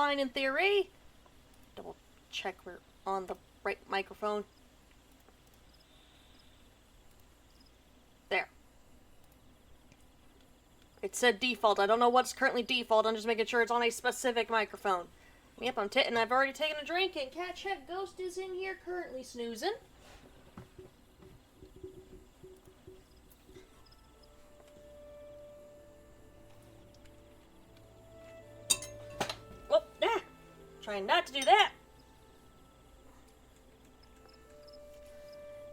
fine in theory. Double check we're on the right microphone. There. It said default. I don't know what's currently default. I'm just making sure it's on a specific microphone. Yep, and I've already taken a drink, and Cat Check Ghost is in here currently snoozing. Whoop, ah! Trying not to do that.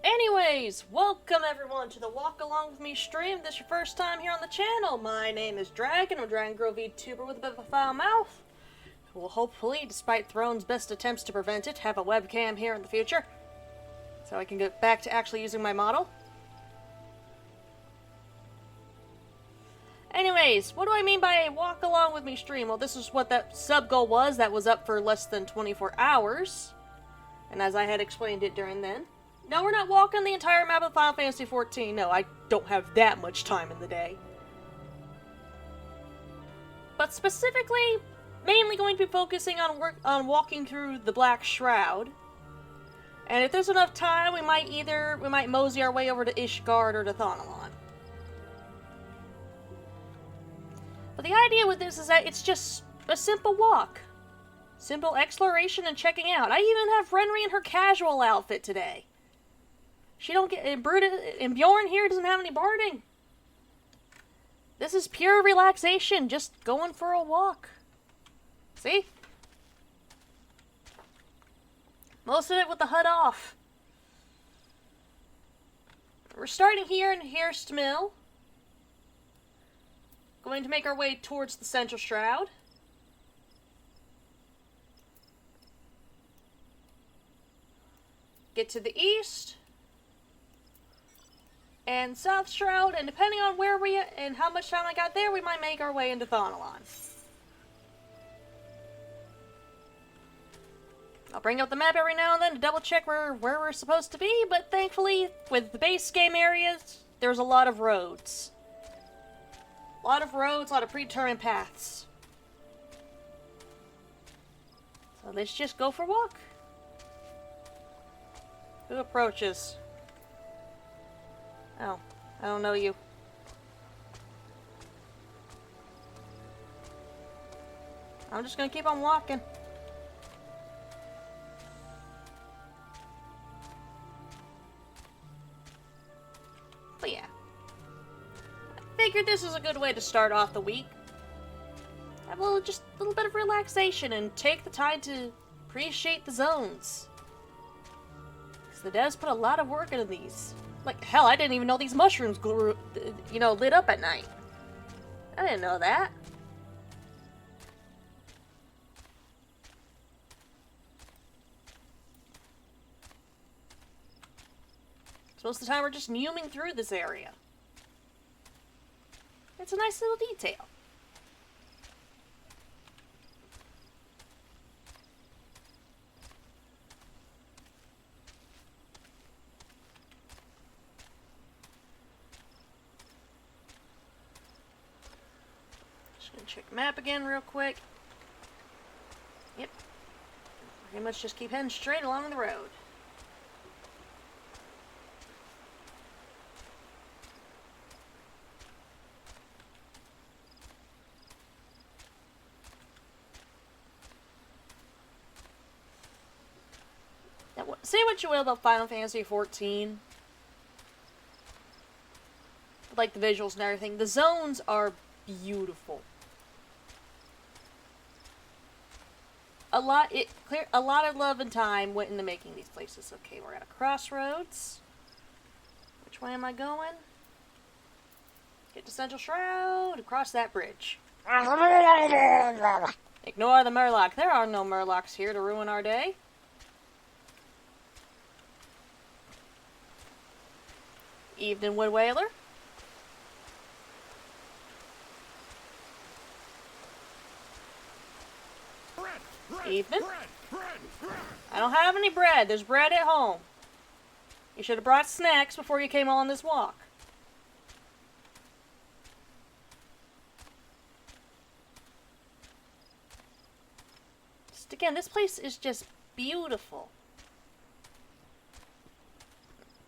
Anyways, welcome everyone to the Walk Along With Me stream. If this is your first time here on the channel, my name is Dragon. I'm a Dragon Girl VTuber with a bit of a foul mouth. Who will hopefully, despite Throne's best attempts to prevent it, have a webcam here in the future. So I can get back to actually using my model. Anyways, what do I mean by a Walk Along With Me stream? Well, this is what that sub goal was. That was up for less than 24 hours. And as I had explained it during then. No, we're not walking the entire map of Final Fantasy XIV. No, I don't have that much time in the day. But specifically, mainly going to be focusing on walking through the Black Shroud. And if there's enough time, we might mosey our way over to Ishgard or to Thonalon. But the idea with this is that it's just a simple walk. Simple exploration and checking out. I even have Renri in her casual outfit today. She don't get... And Bjorn here doesn't have any barding. This is pure relaxation, just going for a walk. See? Most of it with the HUD off. We're starting here in Hearst Mill. Going to make our way towards the Central Shroud. Get to the east. And South Shroud, and depending on where we and how much time I got there, we might make our way into Thonalon. I'll bring up the map every now and then to double check where we're supposed to be, but thankfully, with the base game areas, there's a lot of roads. A lot of predetermined paths. So let's just go for a walk. Who approaches? Oh, I don't know you. I'm just gonna keep on walking. But yeah. I figured this is a good way to start off the week. Have just a little bit of relaxation and take the time to appreciate the zones. Because the devs put a lot of work into these. Like, hell, I didn't even know these mushrooms grew, lit up at night. I didn't know that. So most of the time we're just mewing through this area. It's a nice little detail. Check the map again real quick. Yep. Pretty much just keep heading straight along the road. Now, say what you will about Final Fantasy XIV. Like the visuals and everything. The zones are beautiful. A lot of love and time went into making these places. Okay, we're at a crossroads. Which way am I going? Get to Central Shroud, across that bridge. Ignore the Murloc. There are no Murlocs here to ruin our day. Evening, Wood Whaler. Evening. I don't have any bread. There's bread at home. You should have brought snacks before you came on this walk. Just again, this place is just beautiful.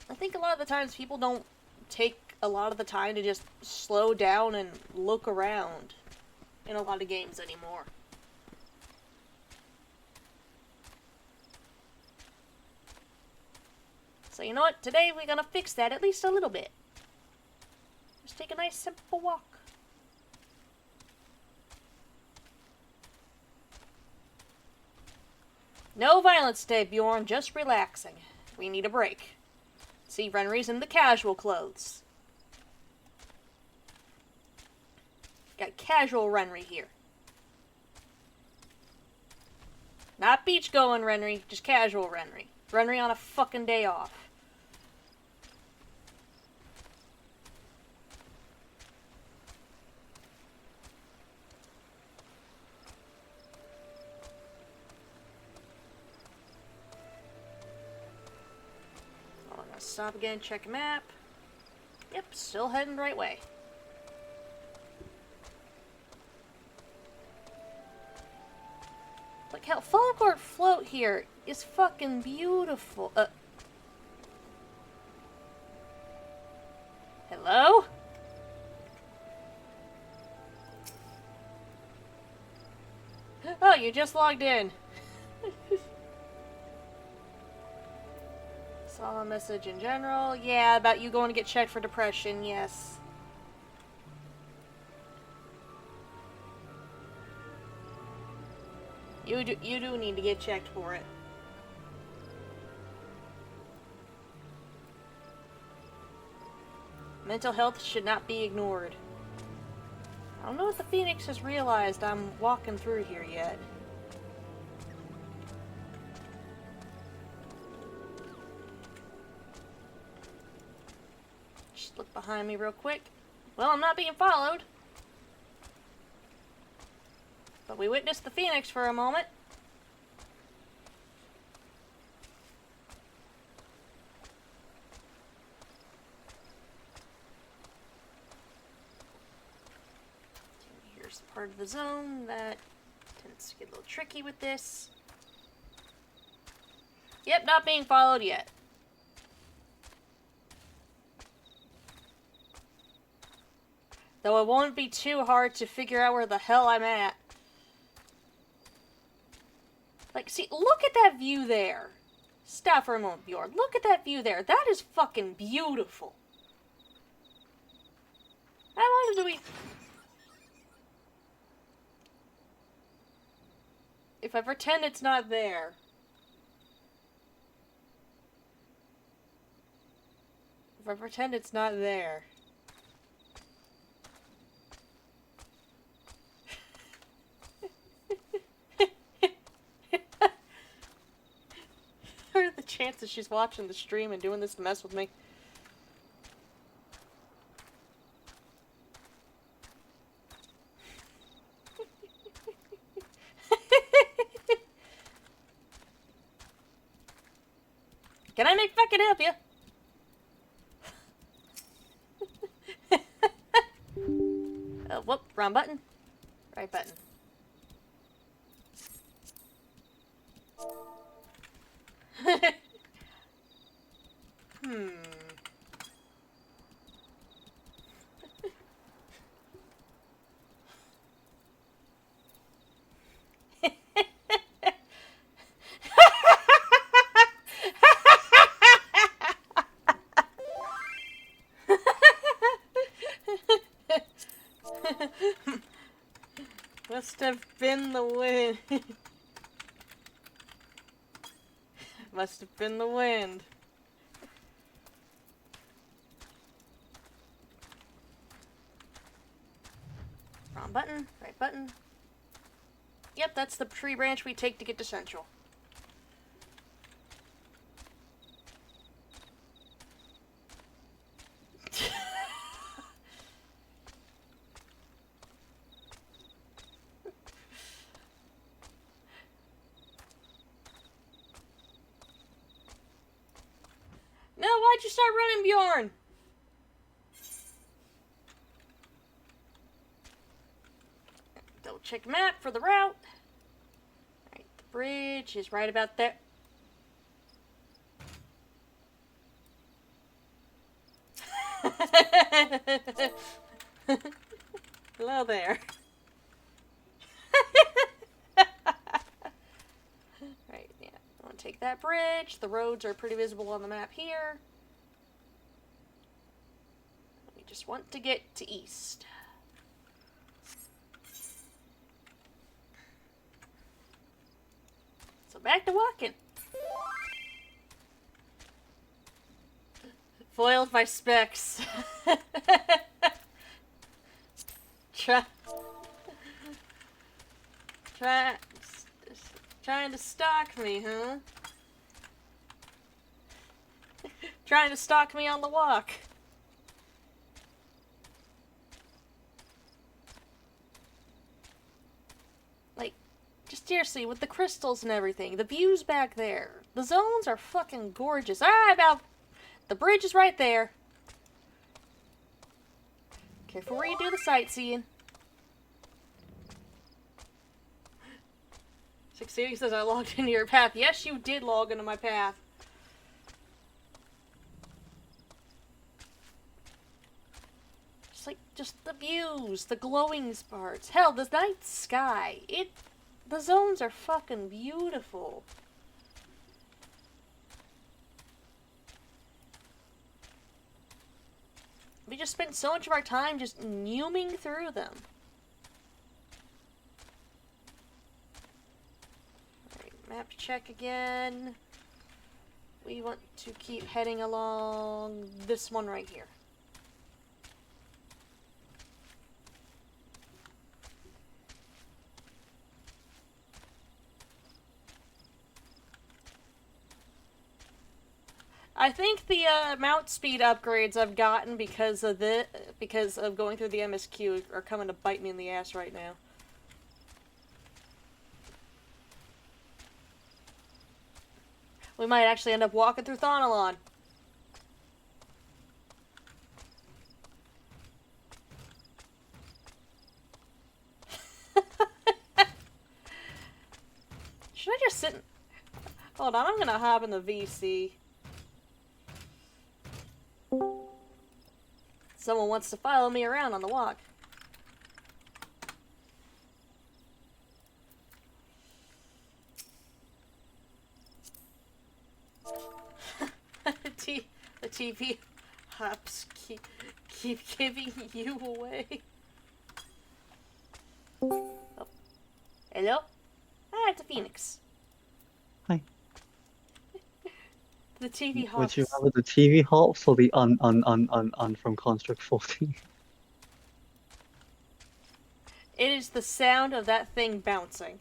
I think a lot of the times people don't take a lot of the time to just slow down and look around in a lot of games anymore. So you know what? Today we're gonna fix that at least a little bit. Just take a nice simple walk. No violence today, Bjorn. Just relaxing. We need a break. See, Renry's in the casual clothes. Got casual Renry here. Not beach going Renry, just casual Renry. Renry on a fucking day off. Stop again, check map. Yep, still heading the right way. Like hell, Falcourt float here is fucking beautiful. Hello? Oh, you just logged in. Saw a message in general. Yeah, about you going to get checked for depression, yes. You do need to get checked for it. Mental health should not be ignored. I don't know if the Phoenix has realized I'm walking through here yet. Look behind me real quick. Well, I'm not being followed. But we witnessed the Phoenix for a moment. Here's part of the zone that tends to get a little tricky with this. Yep, not being followed yet. Though it won't be too hard to figure out where the hell I'm at. Like, see, look at that view there. Stop for a moment, Bjorn. Look at that view there. That is fucking beautiful. How long do we... If I pretend it's not there... If I pretend it's not there... What are the chances she's watching the stream and doing this to mess with me? Can I make fucking help you? Whoop, wrong button. Right button. Must have been the wind. Must have been the wind. Wrong button, right button. Yep, that's the tree branch we take to get to Central. No, why'd you start running, Bjorn? Double check map for the route. Alright, the bridge is right about there. Hello there. Right, yeah. I want to take that bridge. The roads are pretty visible on the map here. We just want to get to east. So back to walking. Foiled by specs. Trying to stalk me, huh? Trying to stalk me on the walk. Like, just seriously, with the crystals and everything, the views back there, the zones are fucking gorgeous. Alright, about the bridge is right there. Careful where you do the sightseeing. Succeeding says I logged into your path. Yes, you did log into my path. Just the views, the glowing parts. Hell, the night sky. The zones are fucking beautiful. We just spent so much of our time just numing through them. Alright, map check again. We want to keep heading along this one right here. I think the mount speed upgrades I've gotten because of going through the MSQ are coming to bite me in the ass right now. We might actually end up walking through Thonalon. Should I just sit? Hold on, I'm gonna hop in the VC. Someone wants to follow me around on the walk. The TV hops keep giving you away. Oh. Hello? Ah, it's a phoenix. Hi. The TV hops. Would you rather the TV hops or the un from Construct 14? It is the sound of that thing bouncing.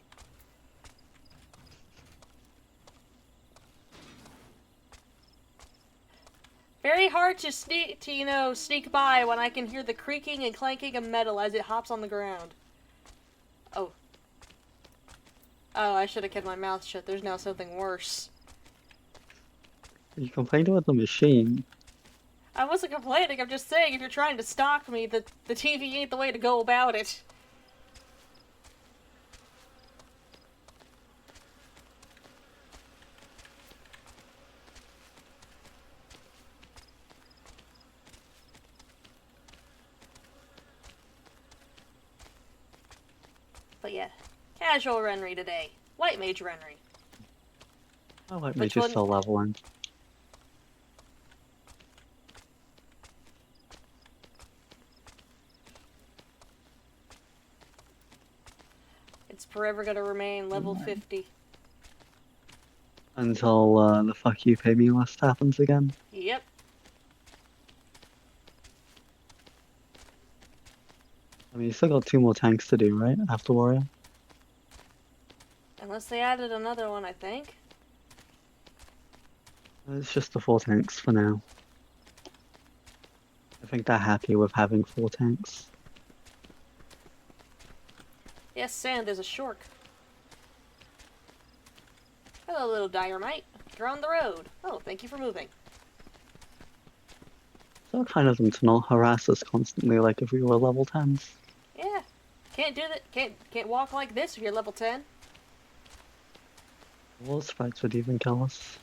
Very hard to sneak by when I can hear the creaking and clanking of metal as it hops on the ground. Oh. Oh, I should have kept my mouth shut. There's now something worse. You complained about the machine. I wasn't complaining, I'm just saying if you're trying to stalk me, the TV ain't the way to go about it. But yeah, casual Renry today. White Mage Renry. I like Mage is still leveling. It's forever gonna remain level 50. Until the fuck you pay me list happens again. Yep. I mean, you still got 2 more tanks to do, right? After Warrior? Unless they added another one, I think. It's just the 4 tanks for now. I think they're happy with having 4 tanks. Yes, Sam, there's a shork. Hello, little Dynamite. You're on the road. Oh, thank you for moving. So kind of them to not harass us constantly like if we were level 10s. Yeah. Can't do that. Can't walk like this if you're level 10. What sprites would even kill us?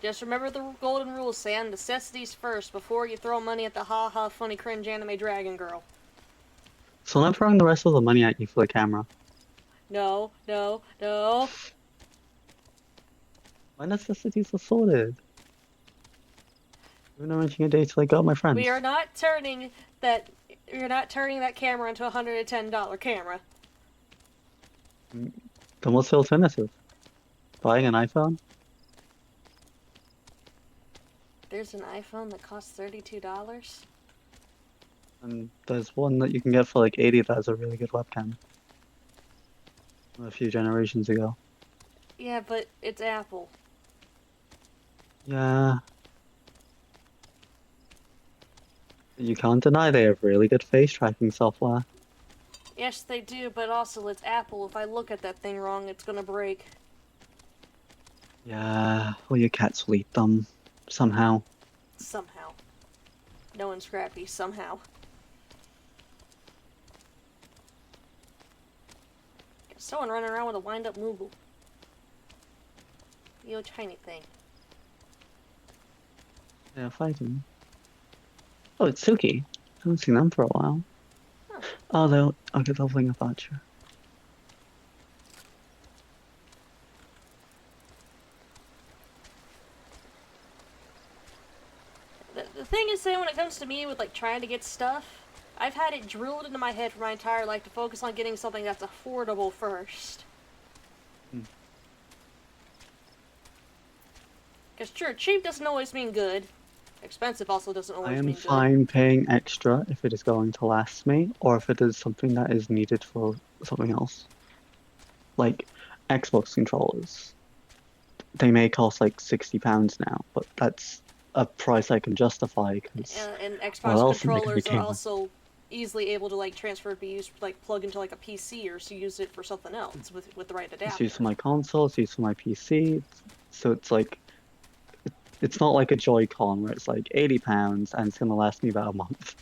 Just remember the golden rule, Sam. Necessities first before you throw money at the ha-ha funny cringe anime dragon girl. So I'm throwing the rest of the money at you for the camera. No, no, no. My necessities are sorted. We're arranging a day to go out with my friends. We are not turning that. You're not turning that camera into a $110 camera. Then what's the alternative? Buying an iPhone? There's an iPhone that costs $32. And there's one that you can get for like 80 that has a really good webcam. A few generations ago. Yeah, but it's Apple. Yeah. You can't deny they have really good face tracking software. Yes, they do, but also it's Apple. If I look at that thing wrong, it's gonna break. Yeah, well your cats will eat them. Somehow. Somehow. No one's scrappy, somehow. Someone running around with a wind-up Moogle. You tiny thing. They're fighting. Oh, it's Suki. I haven't seen them for a while. Huh. Oh, they'll fling about you. The thing is, say, when it comes to me with, like, trying to get stuff, I've had it drilled into my head for my entire life to focus on getting something that's affordable first. Because, sure, cheap doesn't always mean good. Expensive also doesn't always I am mean good. fine paying extra if it is going to last me, or if it is something that is needed for something else. Like Xbox controllers. They may cost like £60 now, but that's a price I can justify because And what Xbox else am I going to controllers are game? also easily able to, like, transfer, be used, like, plug into, like, a PC or to use it for something else with the right It's adapter. used for my console, it's used for my PC, so it's like it's not like a Joy-Con where it's like £80 and it's gonna last me about a month.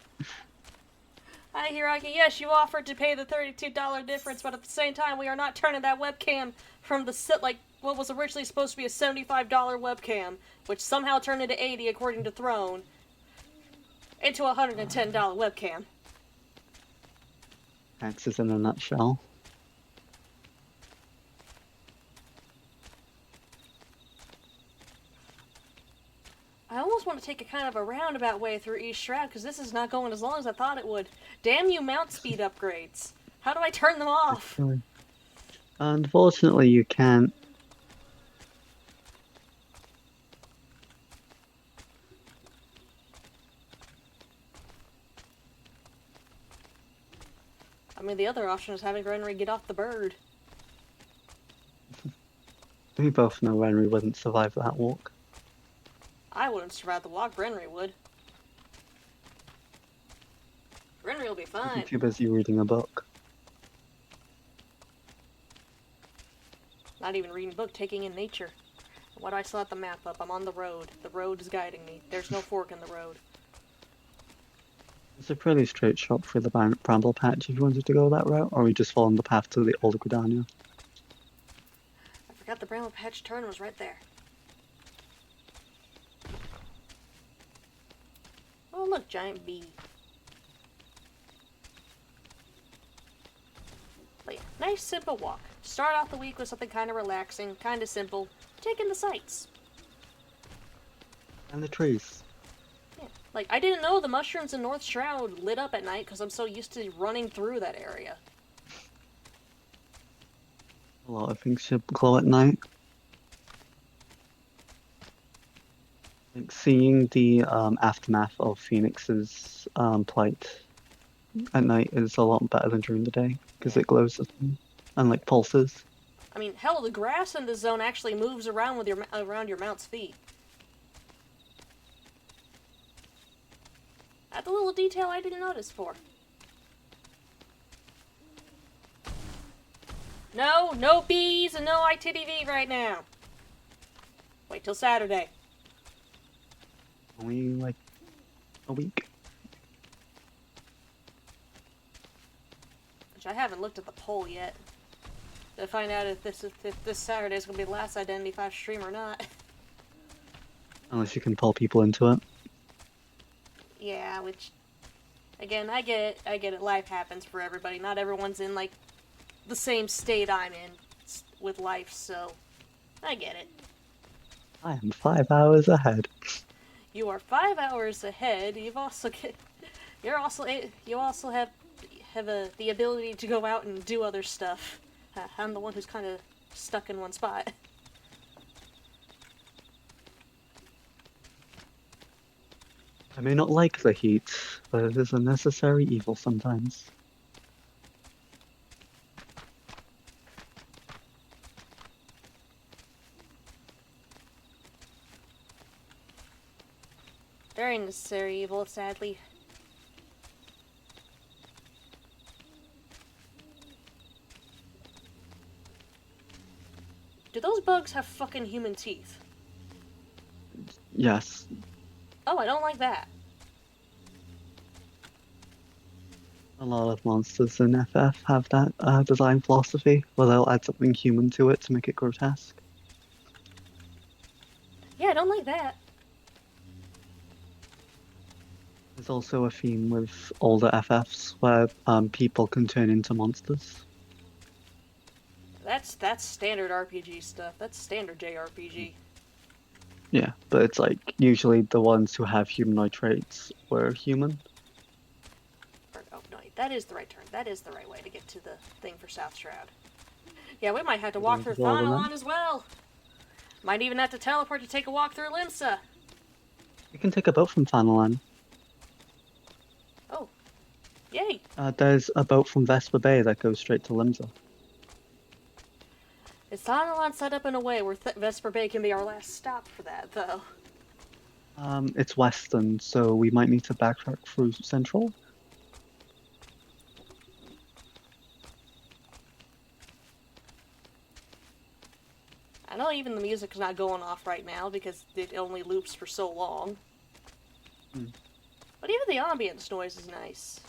Hi, Hiraki. Yes, you offered to pay the $32 difference, but at the same time, we are not turning that webcam from like, what was originally supposed to be a $75 webcam, which somehow turned into $80 according to Throne, into a $110 webcam. Taxes in a nutshell. I almost want to take a kind of a roundabout way through East Shroud, because this is not going as long as I thought it would. Damn you mount speed upgrades. How do I turn them off? Unfortunately, you can't. I mean, the other option is having Renry get off the bird. We both know Henry wouldn't survive that walk. I wouldn't survive the walk, Renry would. Renry will be I'd fine. be too busy reading a book. Not even reading a book, taking in nature. Why do I still have the map up? I'm on the road. The road is guiding me. There's no fork in the road. It's a pretty straight shot through the bramble patch if you wanted to go that route, or we just follow the path to the old Gridania. I forgot the bramble patch turn was right there. Oh look, giant bee. But yeah, nice simple walk. Start off the week with something kind of relaxing, kind of simple. Take in the sights. And the trees. Yeah, like I didn't know the mushrooms in North Shroud lit up at night because I'm so used to running through that area. A lot of things should glow at night. Like seeing the aftermath of Phoenix's plight at night is a lot better than during the day because it glows and like pulses. I mean, hell, the grass in the zone actually moves around with around your mount's feet. That's a little detail I didn't notice for. No bees and no ITDV right now. Wait till Saturday. Only like a week. Which I haven't looked at the poll yet. To find out if this Saturday is going to be the last Identity V stream or not. Unless you can pull people into it. Yeah, which... Again, I get it. Life happens for everybody. Not everyone's in, like, the same state I'm in with life, so... I get it. I am 5 hours ahead. You are 5 hours ahead. You also have the ability to go out and do other stuff. I'm the one who's kind of stuck in one spot. I may not like the heat, but it is a necessary evil sometimes. Very necessary evil, sadly. Do those bugs have fucking human teeth? Yes. Oh, I don't like that. A lot of monsters in FF have that design philosophy, where they'll add something human to it to make it grotesque. Yeah, I don't like that. There's also a theme with older FFs where people can turn into monsters. That's standard RPG stuff. That's standard JRPG. Yeah, but it's like usually the ones who have humanoid traits were human. Oh no, that is the right turn. That is the right way to get to the thing for South Shroud. Yeah, we might have to walk through Thanalan as well. Might even have to teleport to take a walk through Limsa. You can take a boat from Thanalan. Oh, yay! There's a boat from Vesper Bay that goes straight to Limsa. Is Thanalan set up in a way where Vesper Bay can be our last stop for that, though? It's western, so we might need to backtrack through Central. I know even the music's not going off right now because it only loops for so long. But even the ambience noise is nice.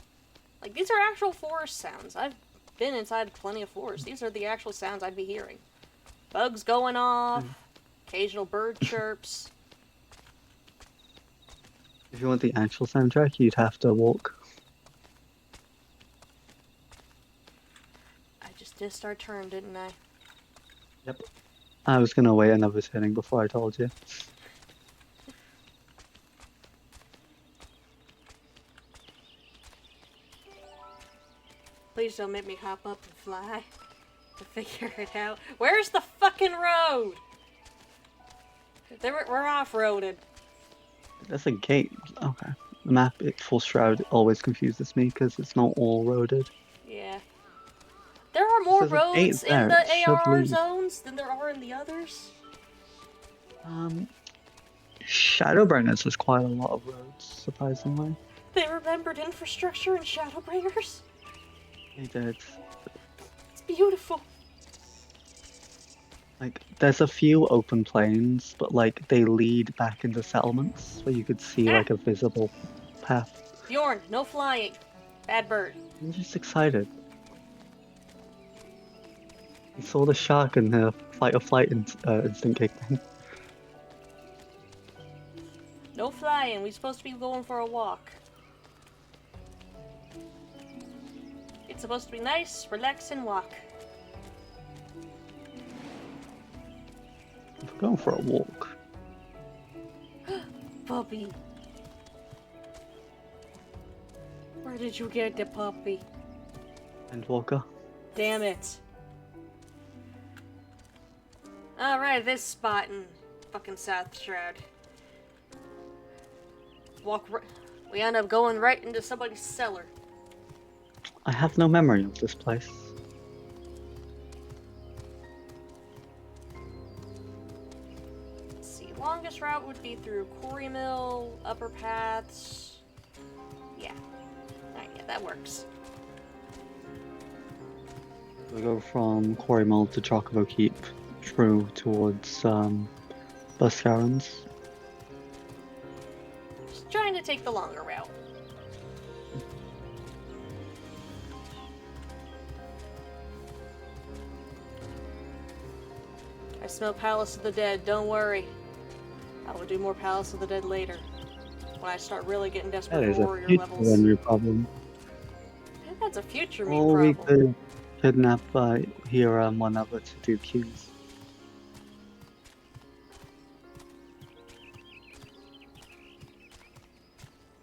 Like, these are actual forest sounds. I've been inside plenty of forests. These are the actual sounds I'd be hearing. Bugs going off, occasional bird chirps. If you want the actual soundtrack, you'd have to walk. I just dissed our turn, didn't I? Yep. I was gonna wait another turning before I told you. Please don't make me hop up and fly to figure it out. Where's the fucking road? We're off-roaded. That's a gate. Okay. The map at Full Shroud always confuses me because it's not all roaded. Yeah. There are more There's a gate roads in there, the it should ARR lead. zones than there are in the others. Shadowbringers has quite a lot of roads, surprisingly. They remembered infrastructure in Shadowbringers. They did. It's beautiful. Like, there's a few open plains, but like they lead back into settlements where you could see like a visible path. Bjorn, no flying. Bad bird. I'm just excited. I saw the shark and the fight or flight instinct kicked in. No flying. We're supposed to be going for a walk. It's supposed to be nice, relaxing walk. We're going for a walk. Puppy. Where did you get the puppy? Endwalker. Damn it. Alright, this spot in fucking South Shroud. We end up going right into somebody's cellar. I have no memory of this place. Let's see, longest route would be through Quarry Mill, Upper Paths. Yeah. Alright, yeah, that works. We go from Quarry Mill to Chocobo Keep through towards Buscarons. Just trying to take the longer route. I smell Palace of the Dead, don't worry. I will do more Palace of the Dead later. When I start really getting That desperate is for a warrior future levels. Henry problem. Maybe that's a future me Or we problem. could kidnap Hira and one other to do Qs.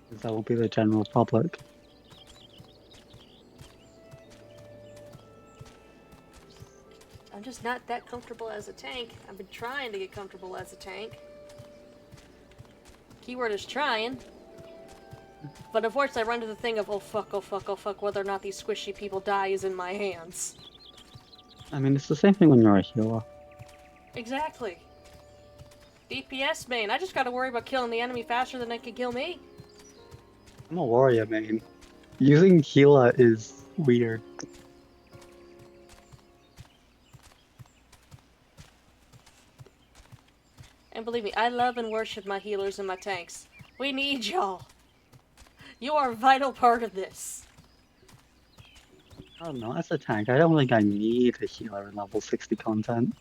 Because that will be the general public. I'm just not that comfortable as a tank. I've been trying to get comfortable as a tank. Keyword is trying. But unfortunately I run to the thing of, oh fuck, whether or not these squishy people die is in my hands. I mean, it's the same thing when you're a healer. Exactly. DPS main, I just gotta worry about killing the enemy faster than they can kill me. I'm a warrior main. Using healer is weird. And believe me, I love and worship my healers and my tanks. We need y'all. You are a vital part of this. I don't know, as a tank, I don't think I need a healer in level 60 content.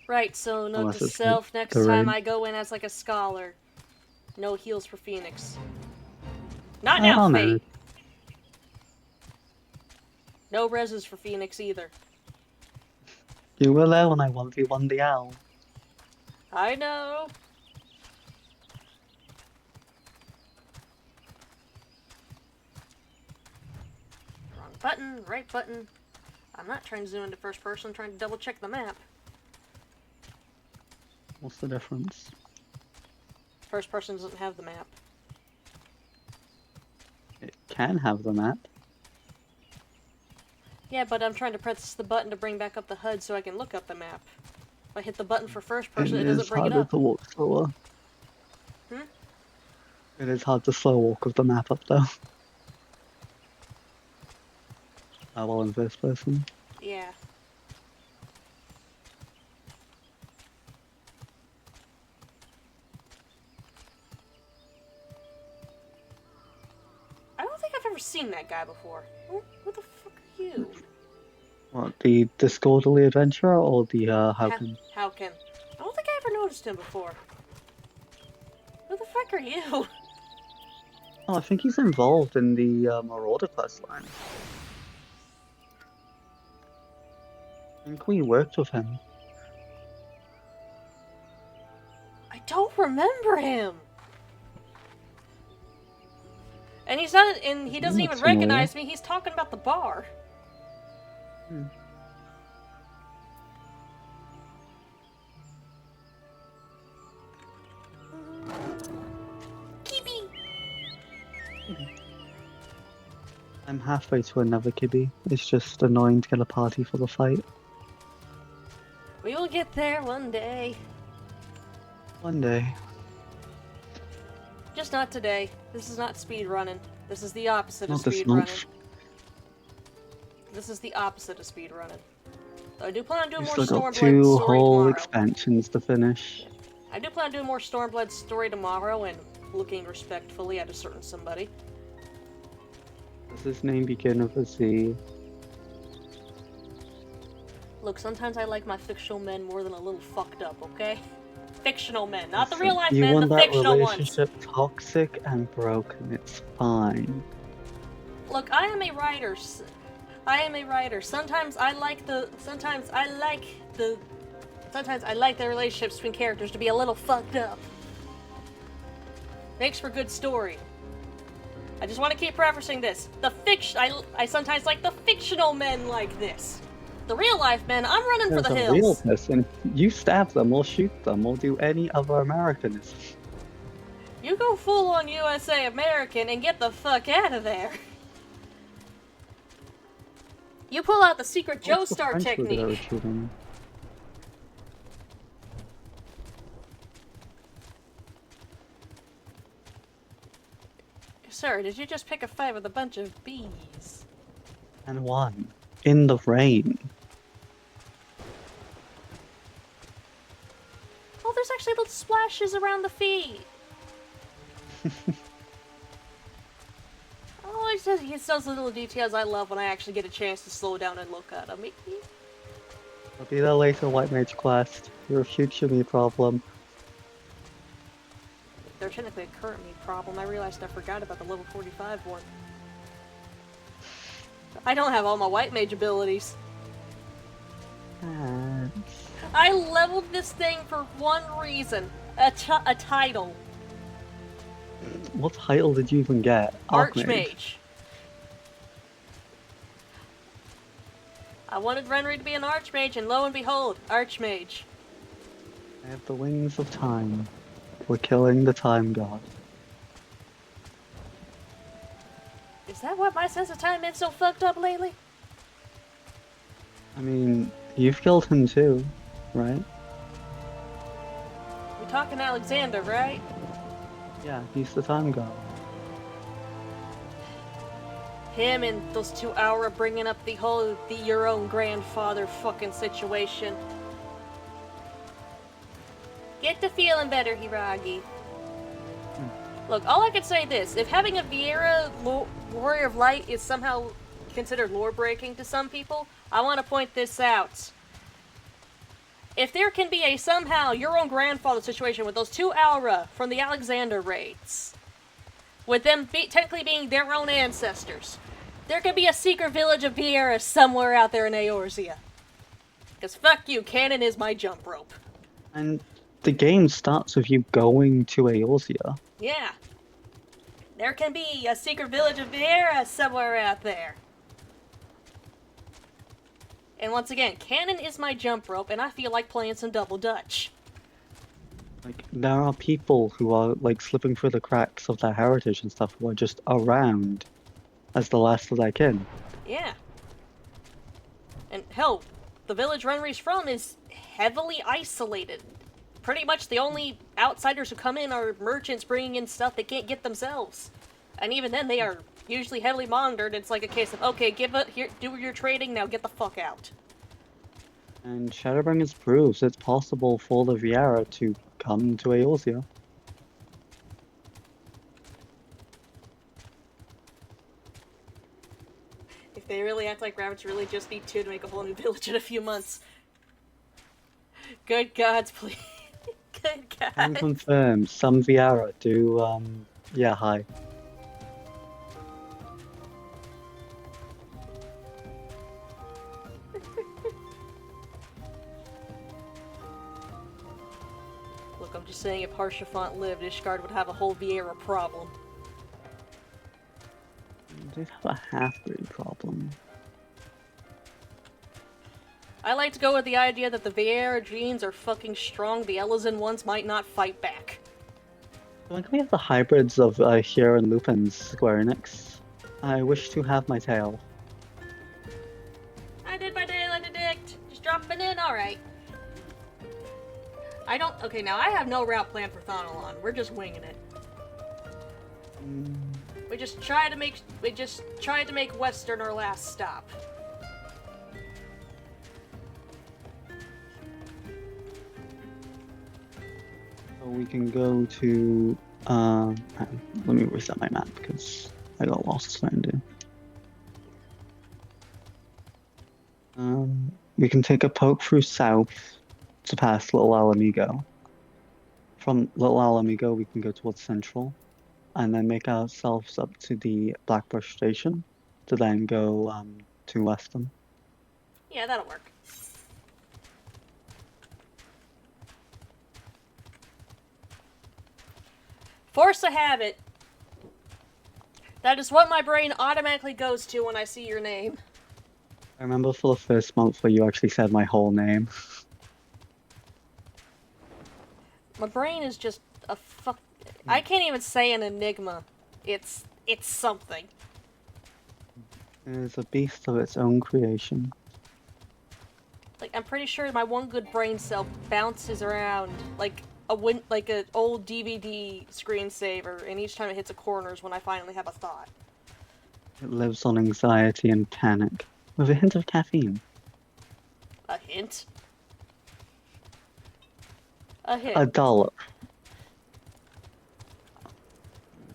Right, so note Unless to it's like self, next the time raid. I go in as like a scholar, no heals for Phoenix. Not I'll now, manage. Fate! No reses for Phoenix either. You were there when I 1v1 the owl. I know! Wrong button, right button. I'm not trying to zoom into first person, I'm trying to double check the map. What's the difference? First person doesn't have the map. It can have the map. Yeah, but I'm trying to press the button to bring back up the HUD so I can look up the map. If I hit the button for first person, it It is doesn't bring it harder up. to walk slower. Hmm? It is hard to slow walk with the map up though. Well, in first person. Yeah. I don't think I've ever seen that guy before. Who the fuck are you? What, the Discordly Adventurer or the Hauken? Howken. I don't think I ever noticed him before. Who the fuck are you? Oh, I think he's involved in the Marauder quest line. I think we worked with him. I don't remember him. And he's not, and he doesn't even Looks familiar. recognize me. He's talking about the bar. Hmm. Kibi. I'm halfway to another Kibby. It's just annoying to get a party for the fight. We will get there one day. One day. Just not today. This is not speed running. This is the opposite Not of this speed month. running. This is the opposite of speed running. I do plan on doing We've more still got Stormblood 2 story whole tomorrow. expansions to finish. I do plan on doing more Stormblood story tomorrow and looking respectfully at a certain somebody. Does his name begin with a Z? Look, sometimes I like my fictional men more than a little fucked up, okay? Fictional men, not the Listen, real life you men, want the that fictional ones. relationship toxic and broken, it's fine. Look, I am a writer. I am a writer. Sometimes I like the relationships between characters to be a little fucked up. Makes for good story. I just want to keep referencing this. I sometimes like the fictional men like this. The real life men, I'm running for the There's a hills. real person. You stab them or shoot them or do any other Americanism. You go full on USA American and get the fuck out of there. You pull out the secret What's the Joestar French word that I was technique. shooting? Sir, did you just pick a fight with a bunch of bees? And one. In the rain. Oh, there's actually little splashes around the feet. Oh, always says he those little details I love when I actually get a chance to slow down and look at them. I'll be there later, White Mage Quest. You're a future me problem. They're technically a current me problem. I realized I forgot about the level 45 one. I don't have all my White Mage abilities. I leveled this thing for one reason. A title. What title did you even get? Archmage. I wanted Renry to be an Archmage, and lo and behold, Archmage. I have the wings of time. We're killing the time god. Is that what my sense of time been so fucked up lately? I mean, you've killed him too, right? We're talking Alexander, right? Yeah, he's the time god. Him and those 2 Aura bringing up the whole your own grandfather fucking situation. Get to feeling better, Hiragi. Look, all I can say this, if having a Vieira Warrior of Light is somehow considered lore-breaking to some people, I want to point this out. If there can be a somehow your own grandfather situation with those 2 Aura from the Alexander raids, with them technically being their own ancestors, there could be a secret village of Vieira somewhere out there in Eorzea. Because fuck you, canon is my jump rope. And the game starts with you going to Eorzea. Yeah. There can be a secret village of Vieira somewhere out there. And once again, canon is my jump rope, and I feel like playing some double dutch. Like, there are people who are, like, slipping through the cracks of their heritage and stuff who are just around as the last of their kin. Yeah. And hell, the village Renry's from is heavily isolated. Pretty much the only outsiders who come in are merchants bringing in stuff they can't get themselves. And even then, they are usually heavily monitored. It's like a case of, okay, do your trading, now get the fuck out. And Shadowbringers proves it's possible for the Vieira to come to Eorzea. If they really act like rabbits really just need 2 to make a whole new village in a few months. Good gods, please. Good God. Can confirm, some Vieira do, yeah, hi. Look, I'm just saying if Harshafont lived, Ishgard would have a whole Vieira problem. They have a half-breed problem. I like to go with the idea that the Vieira genes are fucking strong, the Elizin ones might not fight back. When can we have the hybrids of Hero and Lupin's Square Enix? I wish to have my tail. I did my daily interdict! Just dropping in, alright. Okay, now I have no route planned for Thonalon. We're just winging it. We just tried to make Western our last stop. So we can go to, let me reset my map because I got lost trying to. We can take a poke through south to pass Little Alamigo. From Little Alamigo, we can go towards central, and then make ourselves up to the Blackbush station, to then go to Western. Yeah, that'll work. Force a habit. That is what my brain automatically goes to when I see your name. I remember for the first month where you actually said my whole name. My brain is just a fuck. I can't even say an enigma. It's something. It is a beast of its own creation. Like, I'm pretty sure my one good brain cell bounces around like an old DVD screensaver, and each time it hits a corner is when I finally have a thought. It lives on anxiety and panic, with a hint of caffeine. A hint? A hint. $1.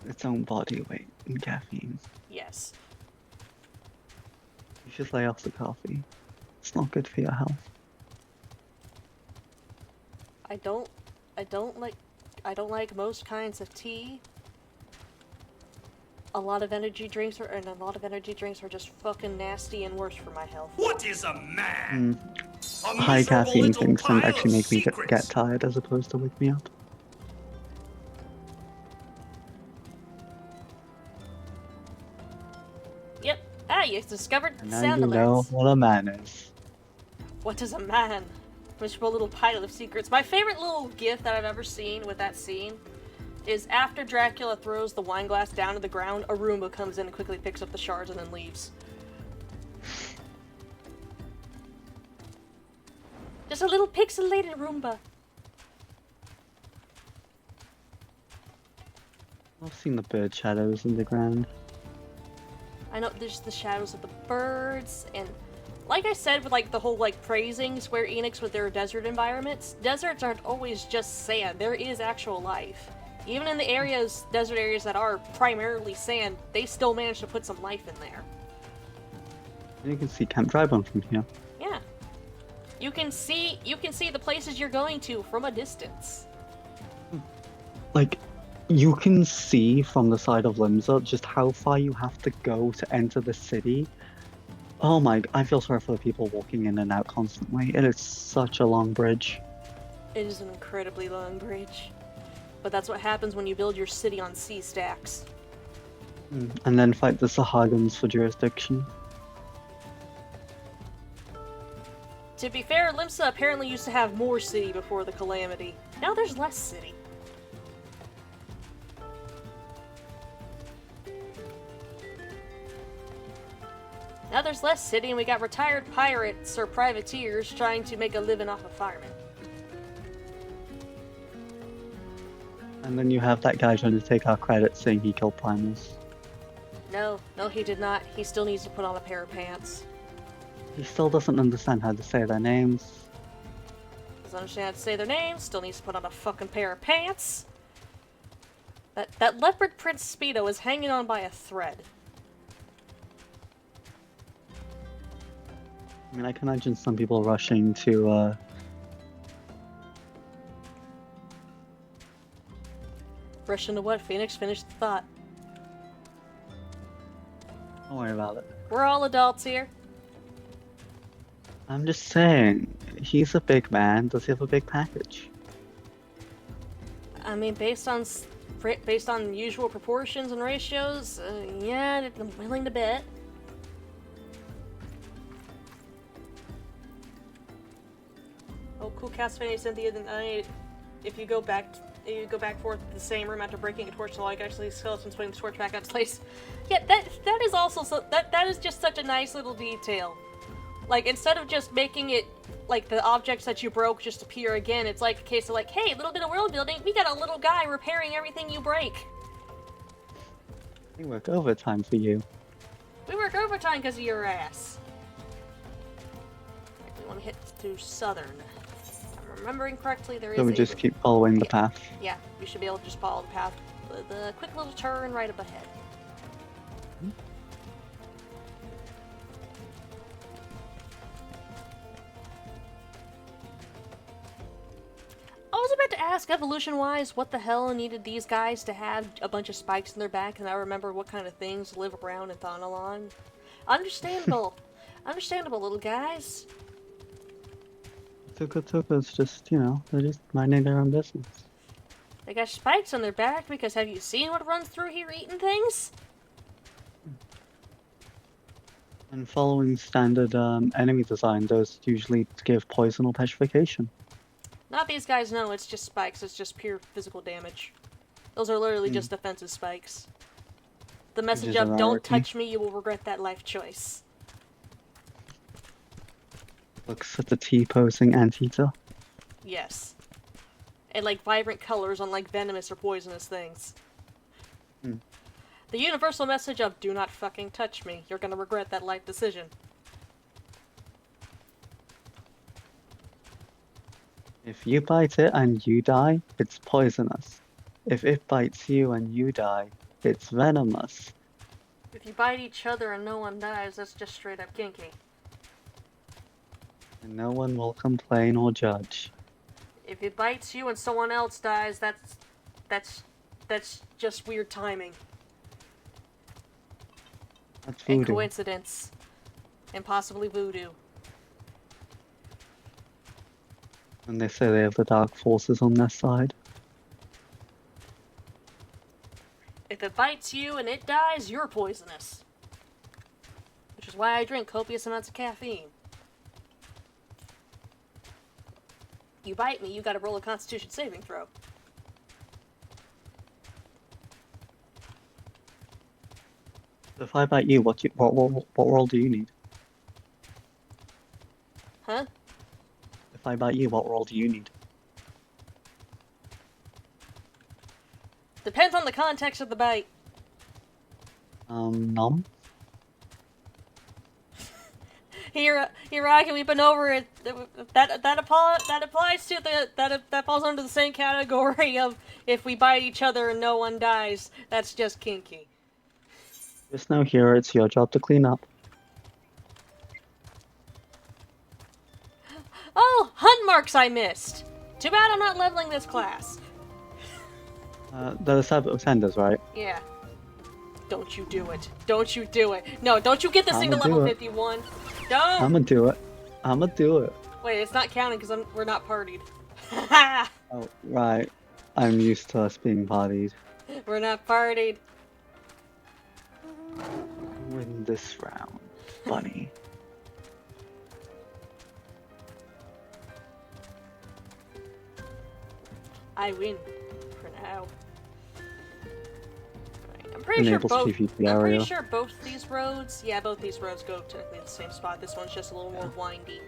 Its own body weight. and caffeine. Yes. You should lay off the coffee. It's not good for your health. I don't like most kinds of tea. A lot of energy drinks are just fucking nasty and worse for my health. What is a man? A High miserable caffeine little things tend to pile actually of make me get secrets. tired as opposed to wake me up. Yep. Ah, you discovered And now sound you know alerts. what a man is. What is a man? Miserable little pile of secrets. My favorite little gif that I've ever seen with that scene is after Dracula throws the wine glass down to the ground, a Roomba comes in and quickly picks up the shards and then leaves. Just a little pixelated Roomba. I've seen the bird shadows in the ground. I know there's the shadows of the birds, and like I said with like the whole like praising Square Enix with their desert environments, deserts aren't always just sand. There is actual life. Even in the desert areas that are primarily sand, they still manage to put some life in there. And you can see Camp Drybone from here. Yeah. You can see the places you're going to from a distance. Like, you can see from the side of Limsa just how far you have to go to enter the city. Oh my, I feel sorry for the people walking in and out constantly. It is such a long bridge. It is an incredibly long bridge. But that's what happens when you build your city on sea stacks. And then fight the Sahagins for jurisdiction. To be fair, Limsa apparently used to have more city before the Calamity. Now there's less city. Now there's less city and we got retired pirates or privateers trying to make a living off of firemen. And then you have that guy trying to take our credit saying he killed Primus. No, he did not. He still needs to put on a pair of pants. He still doesn't understand how to say their names. Doesn't understand how to say their names, still needs to put on a fucking pair of pants. That leopard prince Speedo is hanging on by a thread. I mean, I can imagine some people rushing to, Rush into what? Phoenix, finish the thought. Don't worry about it. We're all adults here. I'm just saying, he's a big man. Does he have a big package? I mean, based on usual proportions and ratios, yeah, I'm willing to bet. Oh, cool. Castlevania Cynthia. If you go back forth to the same room after breaking a torch, so like actually skeletons putting the torch back on its place. Yeah, that is also that is just such a nice little detail. Like, instead of just making it like the objects that you broke just appear again, it's like a case of like, hey, a little bit of world building. We got a little guy repairing everything you break. We work overtime for you. We work overtime because of your ass. We want to hit to southern. If I'm remembering correctly, there is. So we just keep following the path. Yeah, you should be able to just follow the path with a quick little turn right up ahead. I was about to ask, evolution-wise, what the hell needed these guys to have a bunch of spikes in their back, and I remember what kind of things live around in Thonalon. Understandable. Understandable, little guys. Tuka's just, you know, they're just minding their own business. They got spikes on their back because have you seen what runs through here eating things? And following standard enemy design, those usually give poison or petrification. Not these guys, no, it's just spikes. It's just pure physical damage. Those are literally just defensive spikes. The message of, don't touch me, you will regret that life choice. Looks at the T-posing anteater. Yes. And like vibrant colors on like venomous or poisonous things. The universal message of, do not fucking touch me. You're gonna regret that life decision. If you bite it and you die, it's poisonous. If it bites you and you die, It's venomous. If you bite each other and no one dies, that's just straight up kinky. And no one will complain or judge. If it bites you and someone else dies, that's just weird timing. That's And voodoo. coincidence. And possibly voodoo. And they say they have the dark forces on their side. If it bites you and it dies, you're poisonous. Which is why I drink copious amounts of caffeine. You bite me, you gotta roll a Constitution saving throw. If I bite you, what roll do you need? Huh? If I bite you, what roll do you need? Depends on the context of the bite. None? Here I can weeping over it. That applies to that falls under the same category of if we bite each other and no one dies. That's just kinky. Just know here, it's your job to clean up. Oh, hunt marks I missed. Too bad I'm not leveling this class. They're the type of offenders, right? Yeah. Don't you do it. Don't you do it. No, don't you get this thing to I'ma level do it. 51. Don't! I'ma do it. I'ma do it. Wait, it's not counting because we're not partied. Oh, right. I'm used to us being partied. We're not partied. Win this round, bunny. I win. For now. Right, I'm pretty Enables sure both. PvP I'm pretty area. sure both these roads. Yeah, both these roads go technically to the same spot. This one's just a little more windy.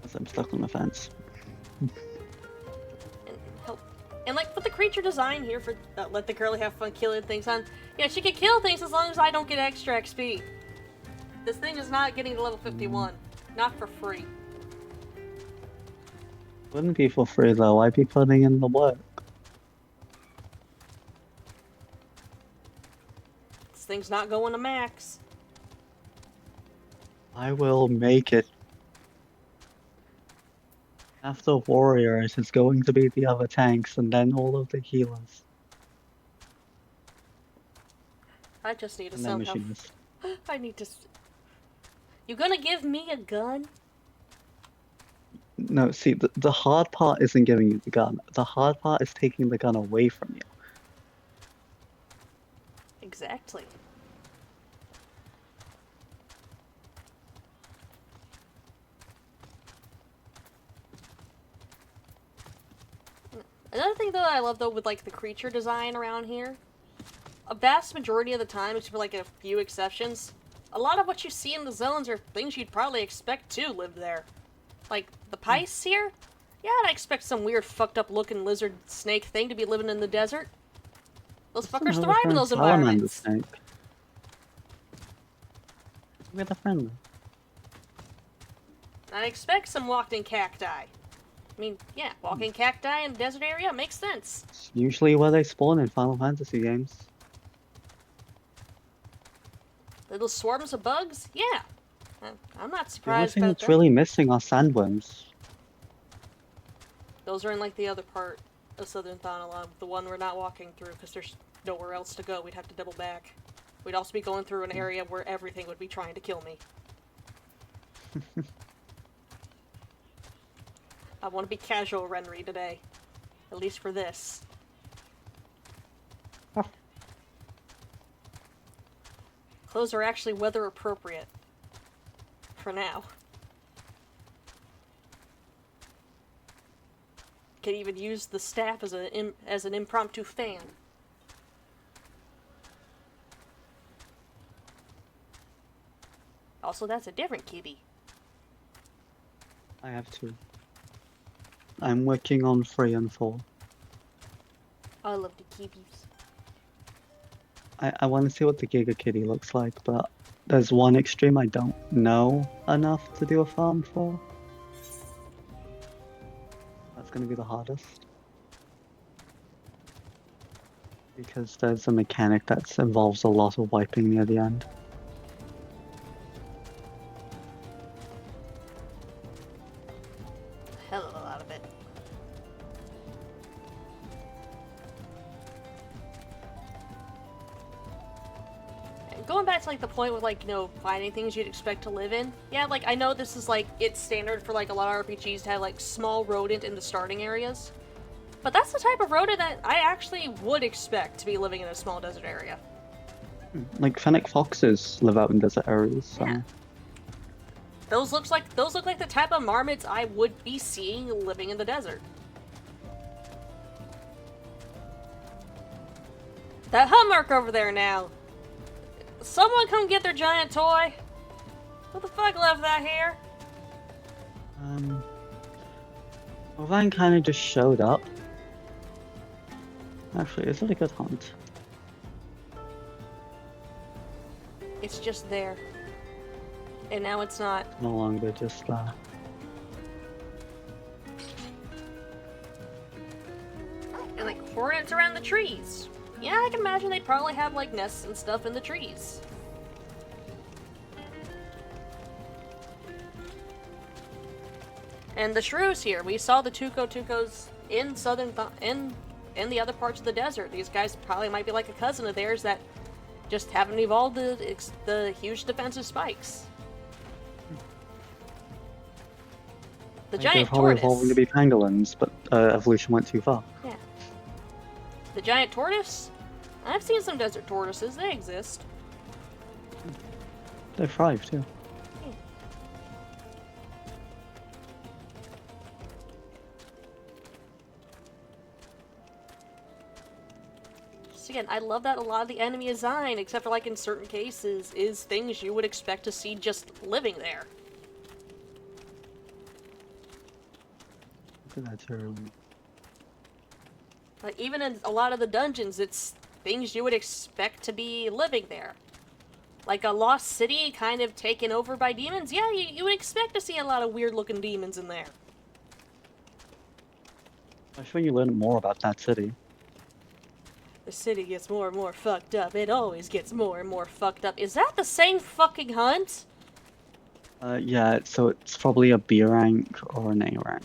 As I'm stuck on the fence. And help. And like with the creature design here for let the girlie have fun killing things on. Yeah, she can kill things as long as I don't get extra XP. This thing is not getting to level 51. Not for free. Wouldn't be for free though. I'd be putting in the work. This thing's not going to max. I will make it. After warriors, it's going to be the other tanks and then all of the healers. I just need to And then somehow. machinists. I need to. You gonna give me a gun? No, see, the hard part isn't giving you the gun. The hard part is taking the gun away from you. Exactly. Another thing though I love though with like the creature design around here, a vast majority of the time, except for like a few exceptions, a lot of what you see in the zones are things you'd probably expect to live there. Like the Pice here? Yeah, I'd expect some weird fucked up looking lizard snake thing to be living in the desert. Those fuckers thrive in those environments. Snake. With a friendly. I expect some walking cacti. I mean, yeah, walking cacti in a desert area makes sense. It's usually where they spawn in Final Fantasy games. Little swarms of bugs? Yeah. I'm not The only surprised thing about that's that. really missing are sandworms. Those are in like the other part of Southern Thanalan, the one we're not walking through because there's nowhere else to go. We'd have to double back. We'd also be going through an area where everything would be trying to kill me. I want to be casual Renry today. At least for this. Huh. Clothes are actually weather appropriate. For now. Can even use the staff as an impromptu fan. Also, that's a different kitty. I have two. I'm working on 3 and 4. I love the kitties. I want to see what the Giga Kitty looks like, but there's one extreme I don't know enough to do a farm for. That's gonna be the hardest. Because there's a mechanic that involves a lot of wiping near the end. Hell of a lot of it. And going back to like the point with like, you know, finding things you'd expect to live in. Yeah, like I know this is like it's standard for like a lot of RPGs to have like small rodent in the starting areas. But that's the type of rodent that I actually would expect to be living in a small desert area. Like fennec foxes live out in desert areas, so Yeah. Those look like the type of marmots I would be seeing living in the desert. That hummark over there now. Someone come get their giant toy. Who the fuck left that here? well, Van kind of just showed up. Actually, is it a good hunt? It's just there. And now it's not. No longer just there. And like hornets around the trees. Yeah, I can imagine they'd probably have like nests and stuff in the trees. And the shrews here. We saw the tucos in in the other parts of the desert. These guys probably might be like a cousin of theirs that just haven't evolved the huge defensive spikes. The giant they're probably tortoise. evolving to be pangolins, but evolution went too far. Yeah. The giant tortoise? I've seen some desert tortoises. They exist. They thrive too. So again, I love that a lot of the enemy design, except for like in certain cases, is things you would expect to see just living there. Look at that turtle. Like even in a lot of the dungeons, it's things you would expect to be living there. Like a lost city kind of taken over by demons. Yeah, you would expect to see a lot of weird looking demons in there. Especially when you learn more about that city. The city gets more and more fucked up. It always gets more and more fucked up. Is that the same fucking hunt? Yeah, so it's probably a B rank or an A rank.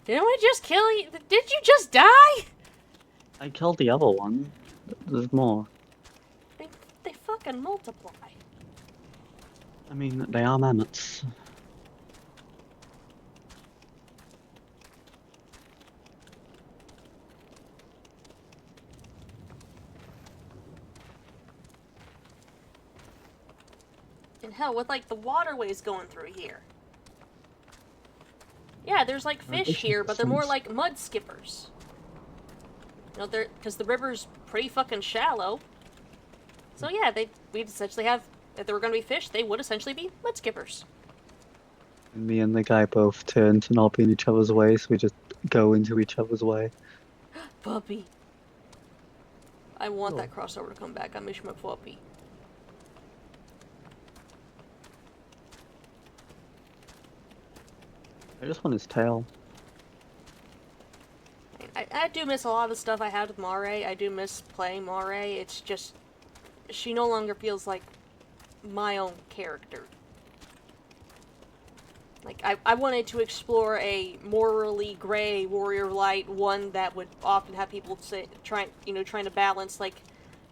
Didn't we just kill you? Did you just die? I killed the other one. There's more. They fucking multiply. I mean, they are mammoths. And hell, with like the waterways going through here. Yeah, there's like fish here, but they're more like mud skippers. You know, because the river's pretty fucking shallow. So yeah, we'd essentially have, if there were going to be fish, they would essentially be mud skippers. Me and the guy both turn to not be in each other's way, so we just go into each other's way. Puppy. I want that crossover to come back. I miss my puppy. I just want his tail. I do miss a lot of the stuff I had with Mare. I do miss playing Mare. It's just, she no longer feels like my own character. Like, I wanted to explore a morally gray warrior of light, one that would often have people say, trying to balance, like,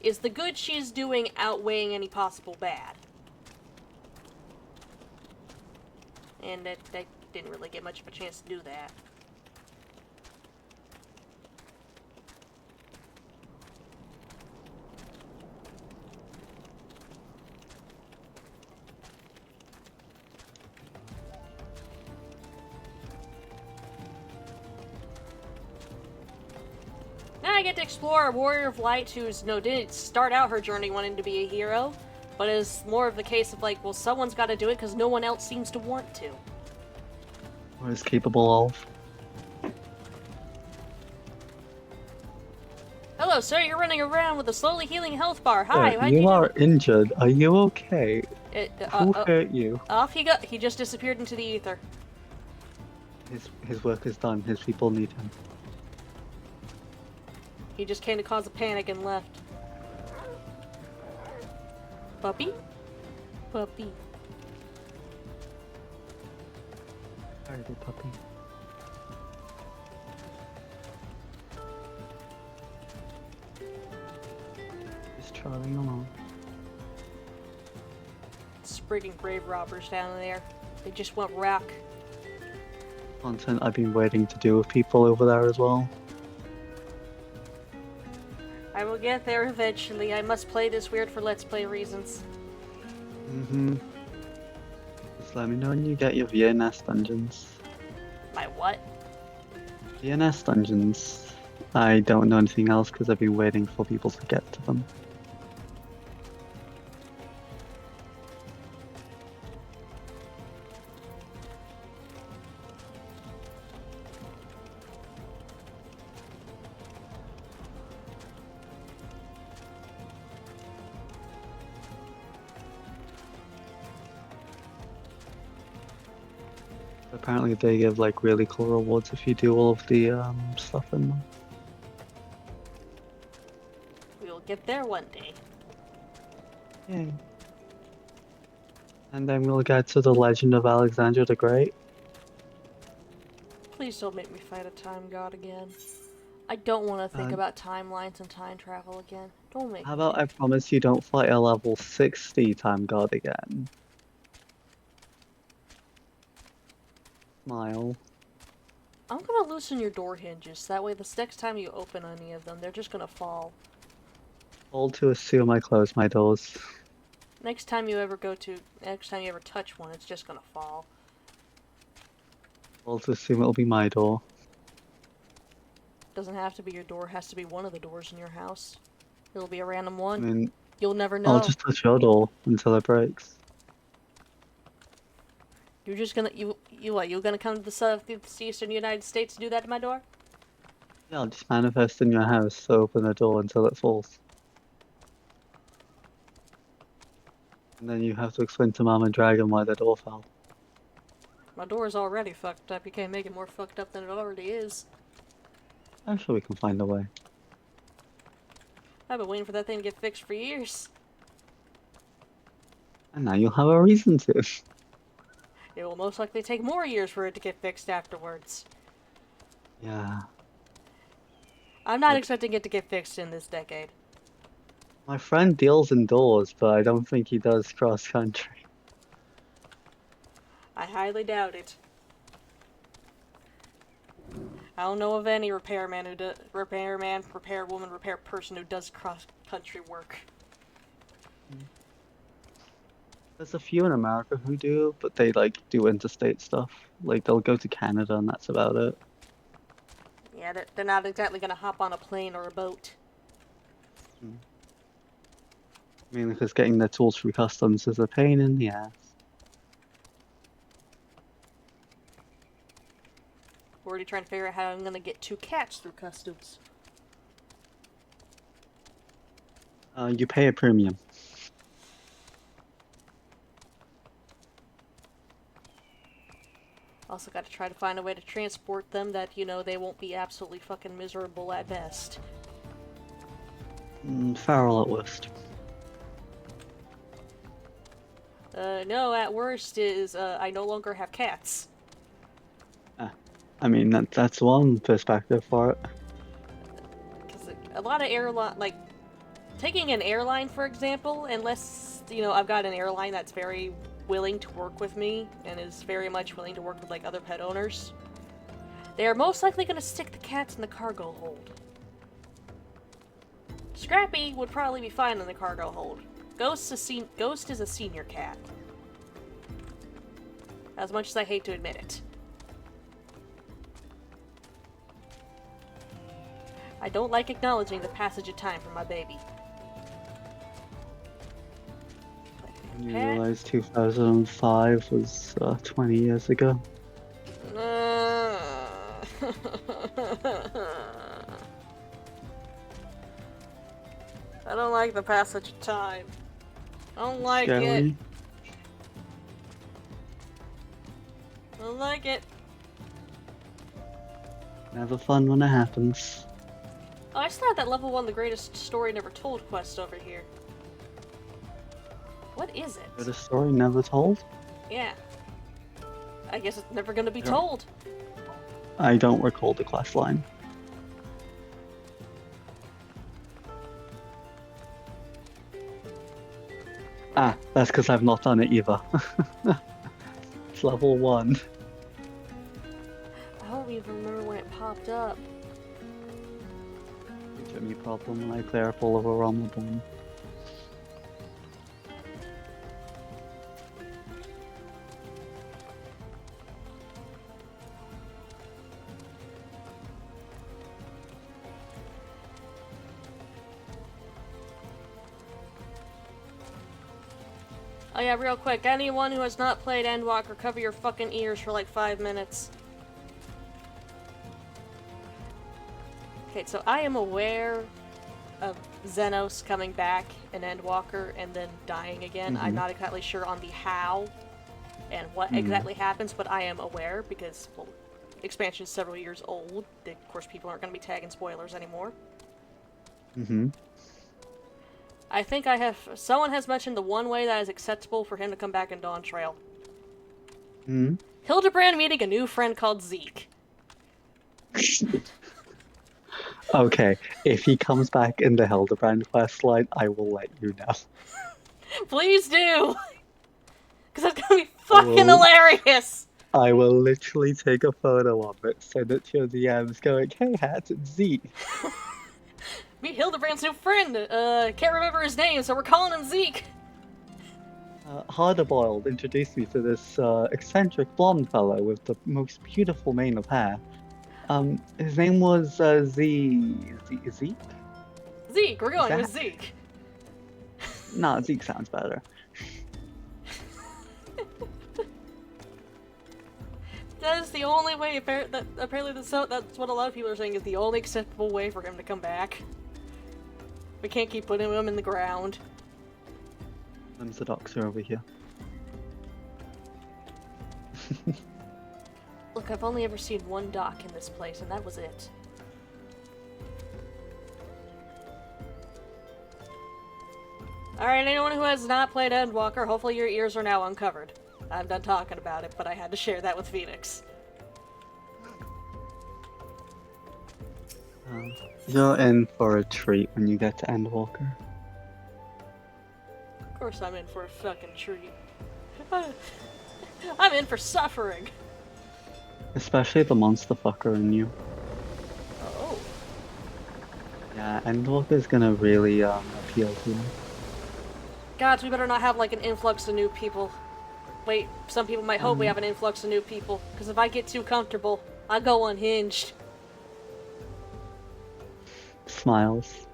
is the good she's doing outweighing any possible bad? And I didn't really get much of a chance to do that. Now I get to explore a warrior of light who's, didn't start out her journey wanting to be a hero, but is more of the case of like, well, someone's got to do it because no one else seems to want to. Or is capable of. Hello, sir. You're running around with a slowly healing health bar. Hi. How'd You you are do? injured. Are you okay? Who hurt you? Off he got. He just disappeared into the ether. His work is done. His people need him. He just came to cause a panic and left. Puppy? Puppy. Very good puppy. Just trotting along. Sprigging grave robbers down there. They just want rock. Content I've been waiting to do with people over there as well. I will get there eventually. I must play this weird for Let's Play reasons. Just let me know when you get your VNS dungeons. My what? VNS dungeons. I don't know anything else because I've been waiting for people to get to them. Apparently they give like really cool rewards if you do all of the stuff in them. We will get there one day. Yay. And then we'll get to the Legend of Alexander the Great. Please don't make me fight a time god again. I don't want to think about timelines and time travel again. Don't make How me. about I promise you don't fight a level 60 time god again? Smile. I'm gonna loosen your door hinges. That way, the next time you open any of them, they're just gonna fall. Hold to assume I close my doors. Next time you ever touch one, it's just gonna fall. Hold to assume it'll be my door. Doesn't have to be your door. Has to be one of the doors in your house. It'll be a random I one. mean, You'll never know. I'll just touch your door until it breaks. You're just gonna you what? You're gonna come to the eastern United States to do that to my door? Yeah, I'll just manifest in your house, so open the door until it falls. And then you have to explain to Mom and Dragon why the door fell. My door's already fucked up. You can't make it more fucked up than it already is. I'm sure we can find a way. I've been waiting for that thing to get fixed for years. And now you'll have a reason to. It will most likely take more years for it to get fixed afterwards. Yeah. I'm not expecting it to get fixed in this decade. My friend deals in doors, but I don't think he does cross country. I highly doubt it. I don't know of any repairman, repairwoman, repair person who does cross-country work. There's a few in America who do, but they like do interstate stuff. Like they'll go to Canada and that's about it. Yeah, they're not exactly gonna hop on a plane or a boat. Mainly because getting their tools through customs is a pain in the ass. We're already trying to figure out how I'm gonna get 2 cats through customs. You pay a premium. Also gotta try to find a way to transport them that, you know, they won't be absolutely fucking miserable at best. Feral at worst. No, at worst is, I no longer have cats. I mean, that's one perspective for it. Because a lot of like, taking an airline, for example, unless, you know, I've got an airline that's very willing to work with me, and is very much willing to work with, like, other pet owners, they are most likely going to stick the cats in the cargo hold. Scrappy would probably be fine in the cargo hold. Ghost is a senior cat. As much as I hate to admit it. I don't like acknowledging the passage of time for my baby. You realize 2005 was 20 years ago. I don't like the passage of time. I don't like Scary. it. I don't like it. Never fun when it happens. Oh, I still have that level 1 The Greatest Story Never Told quest over here. What is it? The story never told? Yeah. I guess it's never gonna be Yeah. told. I don't recall the quest line. Ah, that's because I've not done it either. It's level 1. I don't even remember when it popped up. Jimmy problem when I clear up all of a Ramadan. Oh yeah, real quick, anyone who has not played Endwalker, cover your fucking ears for like 5 minutes. Okay, so I am aware of Xenos coming back in Endwalker and then dying again. I'm not exactly sure on the how and what exactly happens, but I am aware because, well, expansion is several years old. Of course, people aren't going to be tagging spoilers anymore. I think someone has mentioned the one way that is acceptable for him to come back in Dawn Trail. Hildebrand meeting a new friend called Zeke. Okay, if he comes back in the Hildebrand questline, I will let you know. Please do! Because that's gonna be fucking hilarious! I will literally take a photo of it, send it to your DMs, going, "Hey, Hat, it's Zeke." Meet Hildebrand's new friend. Can't remember his name, so we're calling him Zeke. Hardboiled introduced me to this eccentric blonde fellow with the most beautiful mane of hair. His name was Zeke? Zeke, we're going with Zeke. Nah, Zeke sounds better. That is the only way, apparently that's what a lot of people are saying is the only acceptable way for him to come back. We can't keep putting him in the ground. There's the doctor over here. Look, I've only ever seen one dock in this place, and that was it. Alright, anyone who has not played Endwalker, hopefully your ears are now uncovered. I'm done talking about it, but I had to share that with Phoenix. You're in for a treat when you get to Endwalker. Of course I'm in for a fucking treat. I'm in for suffering. Especially the monster fucker in you. Oh. Yeah, Endwalker's gonna really appeal to you. Gods, we better not have like an influx of new people. Wait, some people might hope we have an influx of new people, because if I get too comfortable, I go unhinged. Smiles.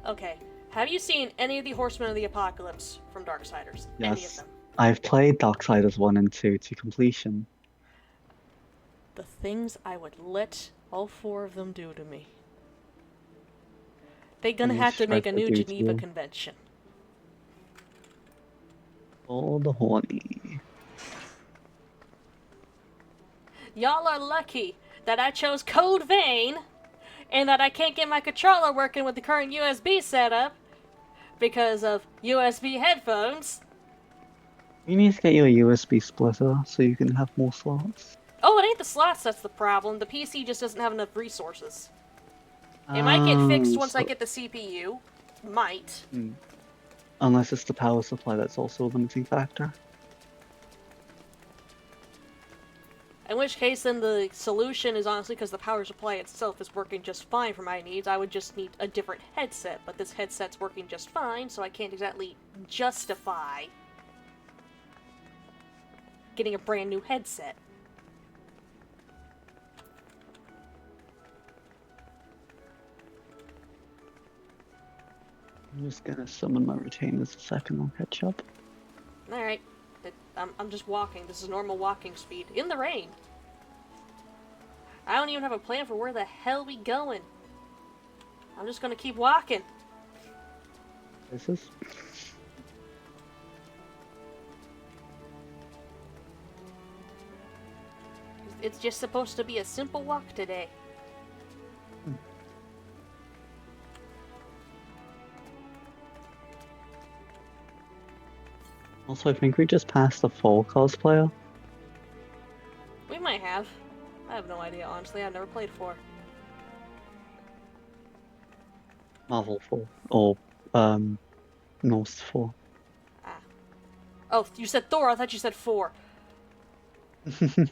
Okay, have you seen any of the Horsemen of the Apocalypse from Darksiders? Yes. Any of them? I've played Darksiders 1 and 2 to completion. The things I would let all 4 of them do to me. They're gonna have to make a new Geneva Convention. Oh, the horny. Y'all are lucky that I chose Code Vein, and that I can't get my controller working with the current USB setup because of USB headphones. You need to get you a USB splitter so you can have more slots. Oh, it ain't the slots that's the problem. The PC just doesn't have enough resources. It might get fixed once I get the CPU. Might. Unless it's the power supply that's also a limiting factor. In which case, then the solution is honestly because the power supply itself is working just fine for my needs. I would just need a different headset, but this headset's working just fine, so I can't exactly justify getting a brand new headset. I'm just gonna summon my retainers a second, I'll catch up. Alright. I'm just walking. This is normal walking speed. In the rain. I don't even have a plan for where the hell we going. I'm just gonna keep walking. This is... It's just supposed to be a simple walk today. Also, I think we just passed the full cosplayer. We might have. I have no idea, honestly. I've never played 4. Marvel 4. Or, Norse 4. Ah. Oh, you said Thor. I thought you said 4. I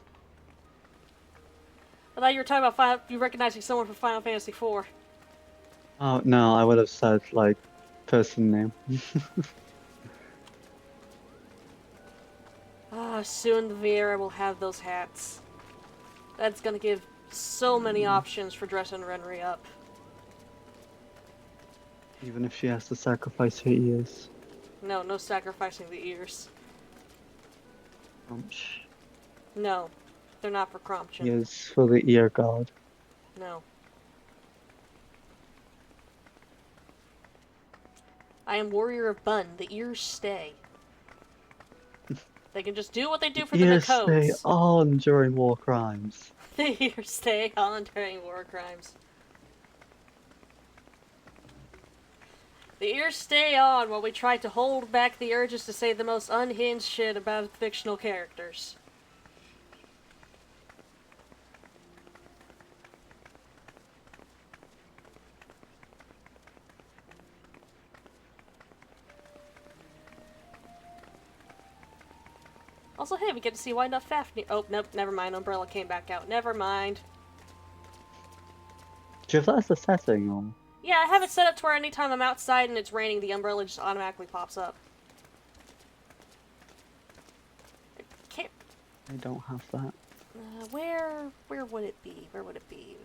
thought you were talking about you recognizing someone from Final Fantasy 4. Oh, no, I would have said, like, person name. Soon the Viera will have those hats. That's gonna give so many options for dressing Renri up. Even if she has to sacrifice her ears. No sacrificing the ears. Crunch. No, they're not for Crompton. Ears for the ear god. No. I am Warrior of Bun. The ears stay. They can just do what they do for the Ears stay Nakodes. on during war crimes. The ears stay on during war crimes. The ears stay on while we try to hold back the urges to say the most unhinged shit about fictional characters. Also, hey, we get to see Wind Up Fafnir. Oh, nope, never mind. Umbrella came back out. Never mind. Do you have that as a setting, or? Yeah, I have it set up to where anytime I'm outside and it's raining, the umbrella just automatically pops up. I can't... I don't have that. Where would it be? Where would it be?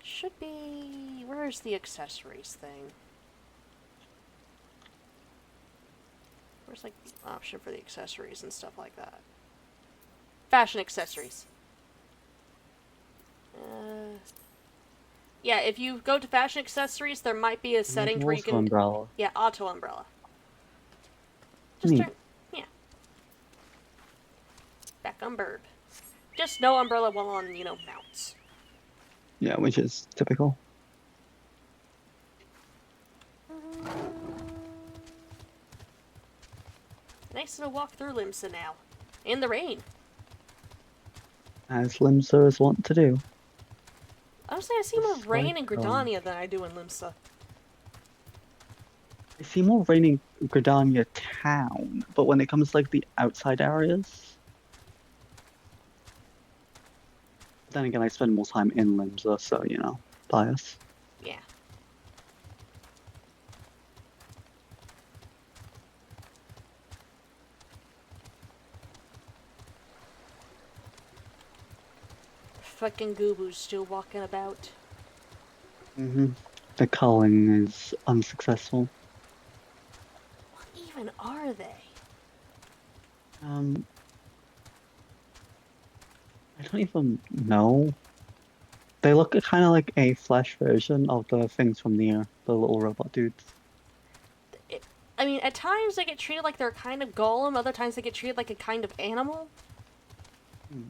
Should be... Where's the accessories thing? Where's, like, the option for the accessories and stuff like that? Fashion accessories. Yeah, if you go to fashion accessories, there might be a setting where you can... Umbrella. Yeah, auto umbrella. Just Neat. turn... Yeah. Back on bird. Just no umbrella while on, mounts. Yeah, which is typical. Nice to walk through Limsa now. In the rain. As Limsa is wont to do. Honestly, I see more That's rain in like, Gridania than I do in Limsa. I see more rain in Gridania town, but when it comes to, like, the outside areas... Then again, I spend more time in Limsa, so, bias. Yeah. Fucking Gubu's still walking about. The culling is unsuccessful. What even are they? I don't even know. They look kind of like a flesh version of the things from Nier, the little robot dudes. I mean, at times they get treated like they're a kind of golem, other times they get treated like a kind of animal.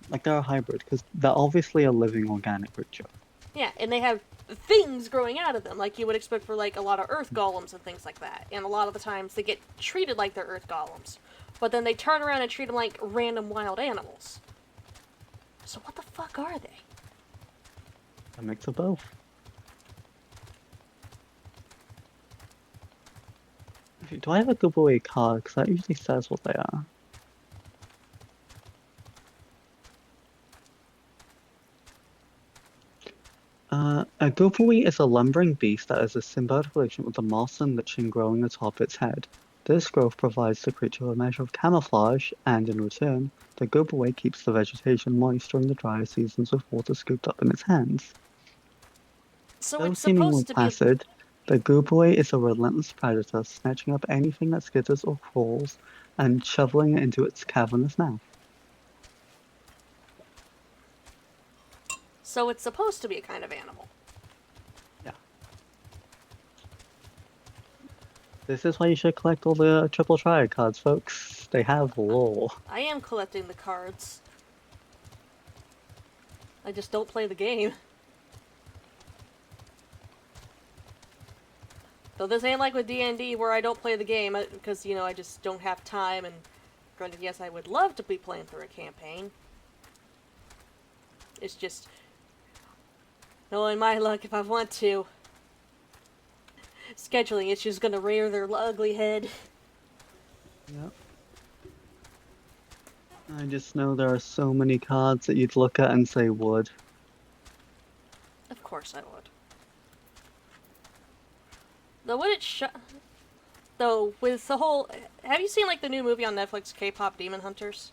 Like they're a hybrid, because they're obviously a living organic creature. Yeah, and they have things growing out of them, like you would expect for, like, a lot of earth golems and things like that. And a lot of the times they get treated like they're earth golems. But then they turn around and treat them like random wild animals. So what the fuck are they? A mix of both. Do I have a giveaway card? Because that usually says what they are. A giveaway is a lumbering beast that has a symbiotic relationship with the moss and lichen growing atop its head. This growth provides the creature a measure of camouflage, and in return, the giveaway keeps the vegetation moist during the drier seasons with water scooped up in its hands. So Though it's seemingly supposed to be... placid, the goobaway is a relentless predator, snatching up anything that skitters or crawls and shoveling it into its cavernous mouth. So it's supposed to be a kind of animal. Yeah. This is why you should collect all the triple triad cards, folks. They have lore. I am collecting the cards. I just don't play the game. Though this ain't like with D&D where I don't play the game because, you know, I just don't have time, and granted, yes, I would love to be playing through a campaign. It's just, knowing my luck, if I want to, scheduling issues gonna rear their ugly head. Yep. I just know there are so many cards that you'd look at and say would. Of course I would. Though would it though, with the whole... Have you seen, like, the new movie on Netflix, K-Pop Demon Hunters?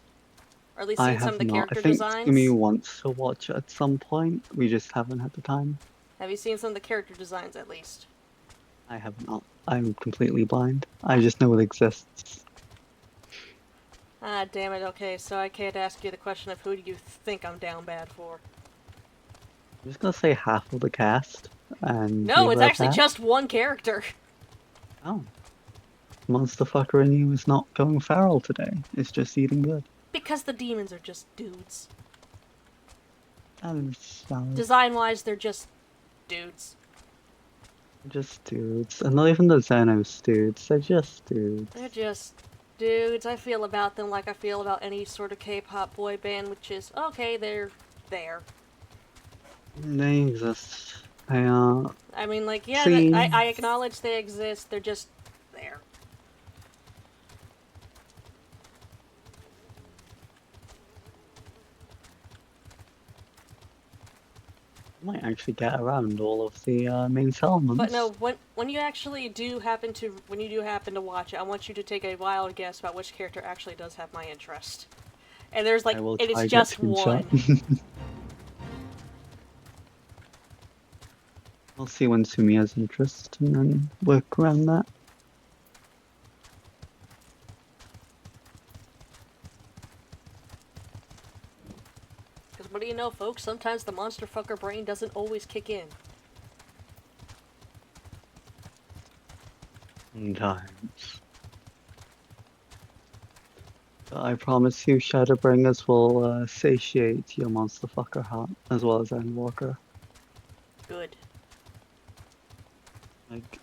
Or at least I seen some have of the not. character I think designs? Timmy wants to watch it at some point. We just haven't had the time. Have you seen some of the character designs, at least? I have not. I'm completely blind. I just know it exists. Ah, damn it, okay, so I can't ask you the question of who do you think I'm down bad for. I'm just gonna say half of the cast, and No, leave it's it at actually that. just one character. Oh. Monster fucker in you is not going feral today. It's just eating good. Because the demons are just dudes. I'm sorry. Design-wise, they're just dudes. Just dudes. And not even the Xenos dudes. They're just dudes. They're just dudes. I feel about them like I feel about any sort of K-pop boy band, which is, okay, they're there. They exist. They are. I mean, like, yeah, See? I acknowledge they exist, they're just there. Might actually get around all of the main settlements. But no, when you actually do happen to watch it, I want you to take a wild guess about which character actually does have my interest. And there's like, I will it try is get just screenshot. one. I'll see when Sumi has interest and then work around that. Because what do you know, folks? Sometimes the monster fucker brain doesn't always kick in. Sometimes. But I promise you, Shadowbringers will satiate your monster fucker heart, as well as Endwalker. Good. Like,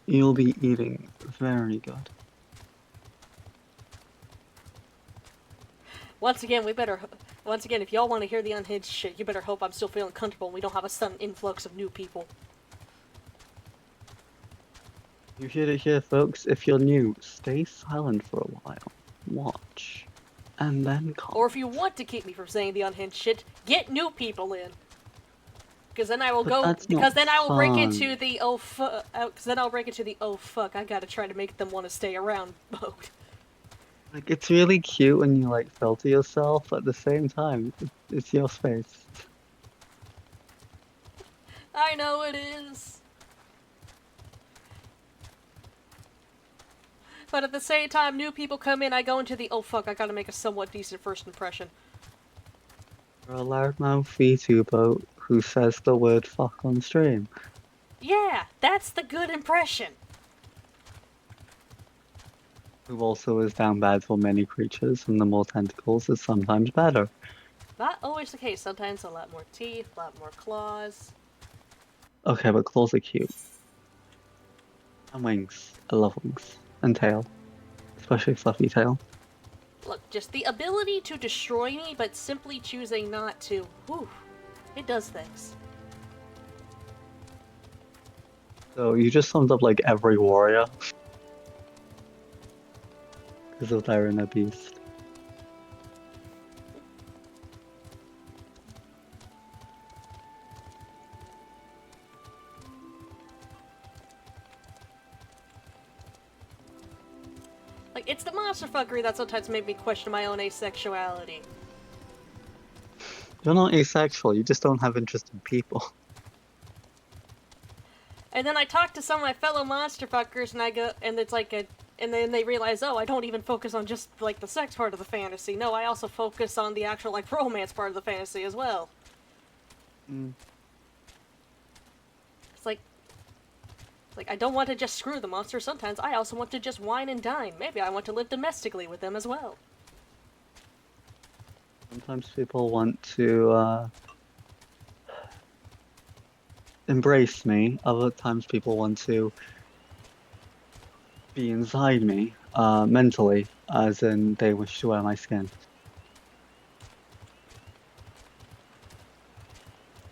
you'll be eating very good. Once again, if y'all want to hear the unhinged shit, you better hope I'm still feeling comfortable and we don't have a sudden influx of new people. You hear it here, folks. If you're new, stay silent for a while. Watch. And then comment. Or if you want to keep me from saying the unhinged shit, get new people in. Because then I will break into the oh fuck, I gotta try to make them want to stay around mode. Like, it's really cute when you, like, filter yourself, but at the same time, it's your space. I know it is. But at the same time, new people come in, I go into the, oh fuck, I gotta make a somewhat decent first impression. You're a loudmouth VTuber who says the word fuck on stream. Yeah, that's the good impression. Who also is down bad for many creatures, and the more tentacles is sometimes better. Not always the case. Sometimes a lot more teeth, a lot more claws. Okay, but claws are cute. And wings. I love wings. And tail. Especially fluffy tail. Look, just the ability to destroy me, but simply choosing not to. Whew. It does things. So you just summed up like every warrior. Because of their inner beast. Like, it's the monster fuckery that sometimes made me question my own asexuality. You're not asexual, you just don't have interest in people. And then I talk to some of my fellow monster fuckers, and I go, and it's like and then they realize, oh, I don't even focus on just, like, the sex part of the fantasy. No, I also focus on the actual, like, romance part of the fantasy as well. It's like, I don't want to just screw the monster. Sometimes I also want to just wine and dine. Maybe I want to live domestically with them as well. Sometimes people want to embrace me. Other times people want to be inside me, mentally, as in they wish to wear my skin.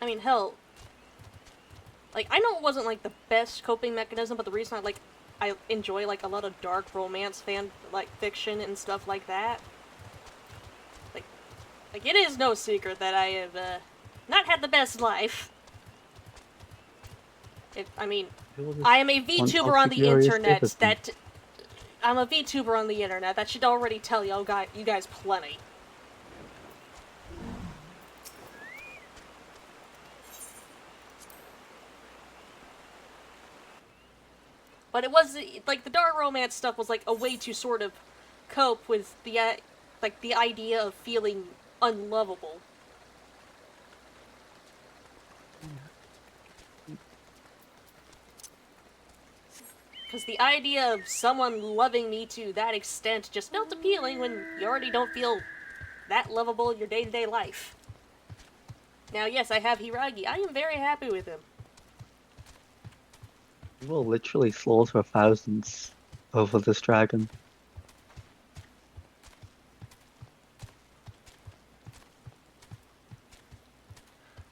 I mean, hell, like, I know it wasn't, like, the best coping mechanism, but the reason I enjoy, like, a lot of dark romance fiction and stuff like that. Like, it is no secret that I have, not had the best life. I mean, People just I am a want VTuber on toxic the furious internet escapism. I'm a VTuber on the internet. That should already tell you guys plenty. But it was, like, the dark romance stuff was, like, a way to sort of cope with the idea of feeling unlovable. Because the idea of someone loving me to that extent just felt appealing when you already don't feel that lovable in your day-to-day life. Now, yes, I have Hiragi. I am very happy with him. You will literally slaughter thousands over this dragon.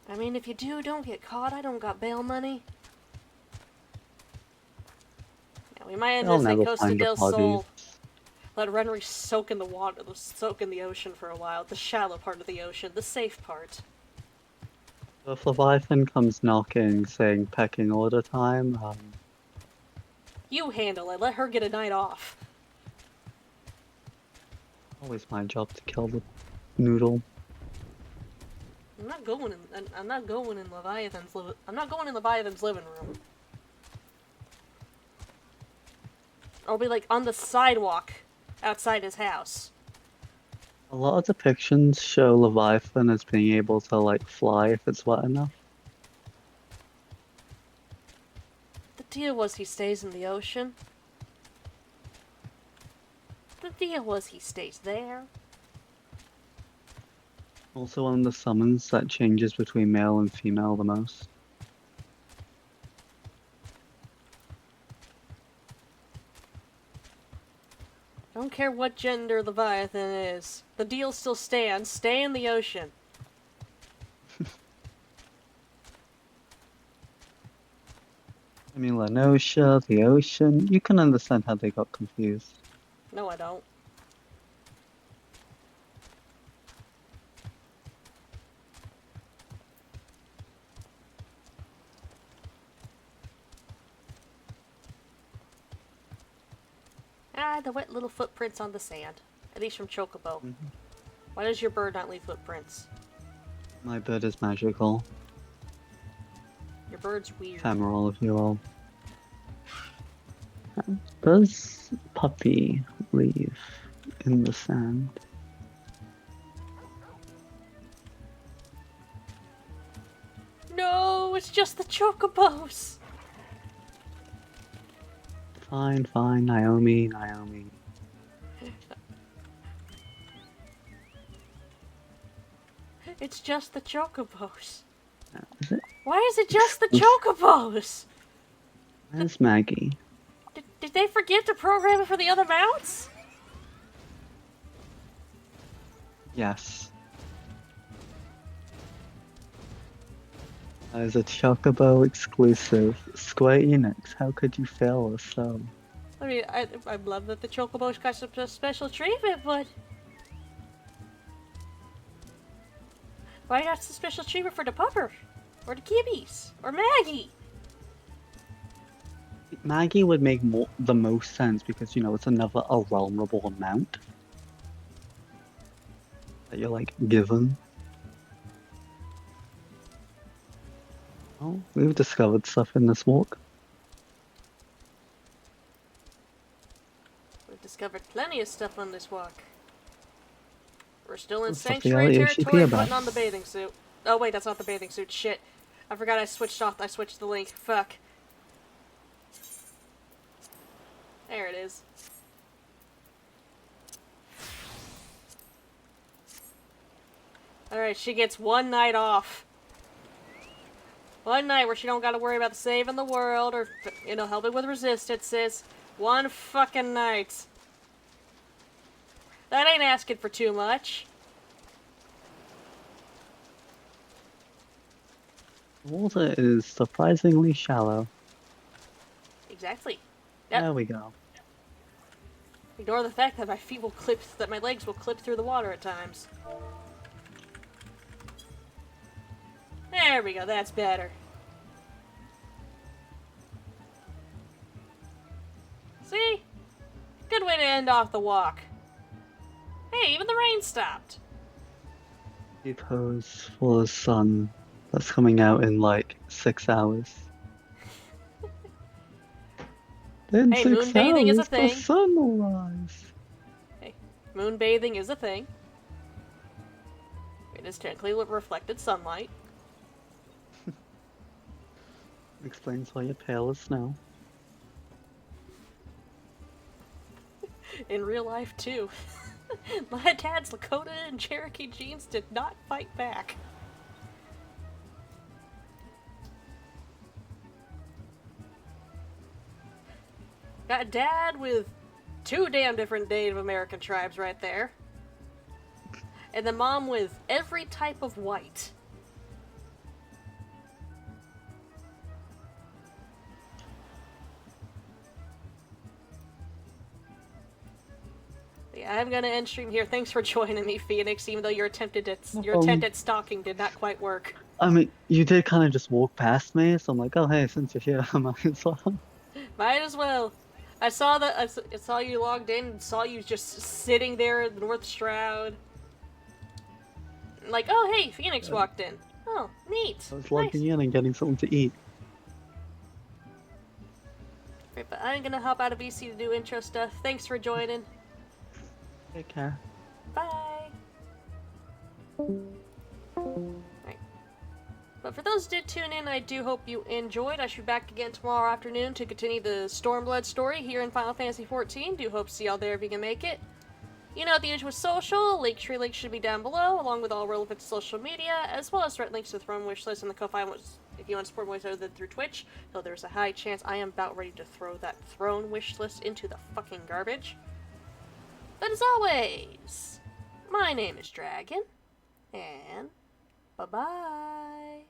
I mean, if you don't get caught. I don't got bail money. Now, we might end They'll this at never Costa find the del bodies. Sol. Let Renry soak in the water, soak in the ocean for a while. The shallow part of the ocean, the safe part. So if Leviathan comes knocking, saying pecking order time, You handle it. Let her get a night off. always my job to kill the noodle. I'm not going in Leviathan's living room. I'll be like on the sidewalk outside his house. A lot of depictions show Leviathan as being able to, like, fly if it's wet enough. The deal was he stays in the ocean. The deal was he stays there. Also one of the summons that changes between male and female the most. I don't care what gender Leviathan is. The deal still stands. Stay in the ocean. I mean, Lenosha, the ocean, you can understand how they got confused. No, I don't. Ah, the wet little footprints on the sand. At least from Chocobo. Mhm. Why does your bird not leave footprints? My bird is magical. Your bird's weird. Ephemeral, if you will. Does Puppy leave in the sand? No, it's just the Chocobos! Fine, fine, Naomi, Naomi. It's just the Chocobos. Is it? Why is it just the Chocobos? Where's Maggie? Did they forget to program it for the other mounts? Yes. That is a Chocobo exclusive. Square Enix, how could you fail us so? I mean, I love that the Chocobos got some special treatment, but... why not some special treatment for the pupper? Or the kibbies? Or Maggie? Maggie would make the most sense because, you know, it's another vulnerable amount that you're, like, given. Oh, we've discovered stuff in this walk. We've discovered plenty of stuff on this walk. We're still in What's something sanctuary else you should territory, hear about? putting on the bathing suit. Oh wait, that's not the bathing suit. Shit. I forgot I switched the link. Fuck. There it is. Alright, she gets one night off. One night where she don't gotta worry about saving the world or, you know, helping with resistances. One fucking night. That ain't asking for too much. The water is surprisingly shallow. Exactly. Yep. There we go. Ignore the fact that my feet will clip, that my legs will clip through the water at times. There we go, that's better. See? Good way to end off the walk. Hey, even the rain stopped. You pose for the sun that's coming out in like 6 hours. In Hey, 6 moonbathing is a hours, the thing. sun will rise. Hey, moonbathing is a thing. It is technically reflected sunlight. Explains why you're pale as snow. In real life, too. My dad's Lakota and Cherokee genes did not fight back. Got a dad with 2 damn different Native American tribes right there. And the mom with every type of white. Yeah, I'm gonna end stream here. Thanks for joining me, Phoenix, even though your attempt at stalking did not quite work. I mean, you did kind of just walk past me, so I'm like, oh hey, since you're here, I might as well. Might as well. I saw you logged in and saw you just sitting there in the North Shroud. Like, oh hey, Phoenix walked in. Oh, neat. I was Nice. logging in and getting something to eat. Right, but I'm gonna hop out of VC to do intro stuff. Thanks for joining. Take care. Bye. Right. But for those who did tune in, I do hope you enjoyed. I should be back again tomorrow afternoon to continue the Stormblood story here in Final Fantasy XIV. Do hope to see y'all there if you can make it. You know, the usual social, Linktree link should be down below, along with all relevant social media, as well as direct links to the Throne wishlist and the Ko-Fi if you want to support me other than through Twitch, though there's a high chance I am about ready to throw that Throne wishlist into the fucking garbage. But as always, my name is Dragon, and bye-bye.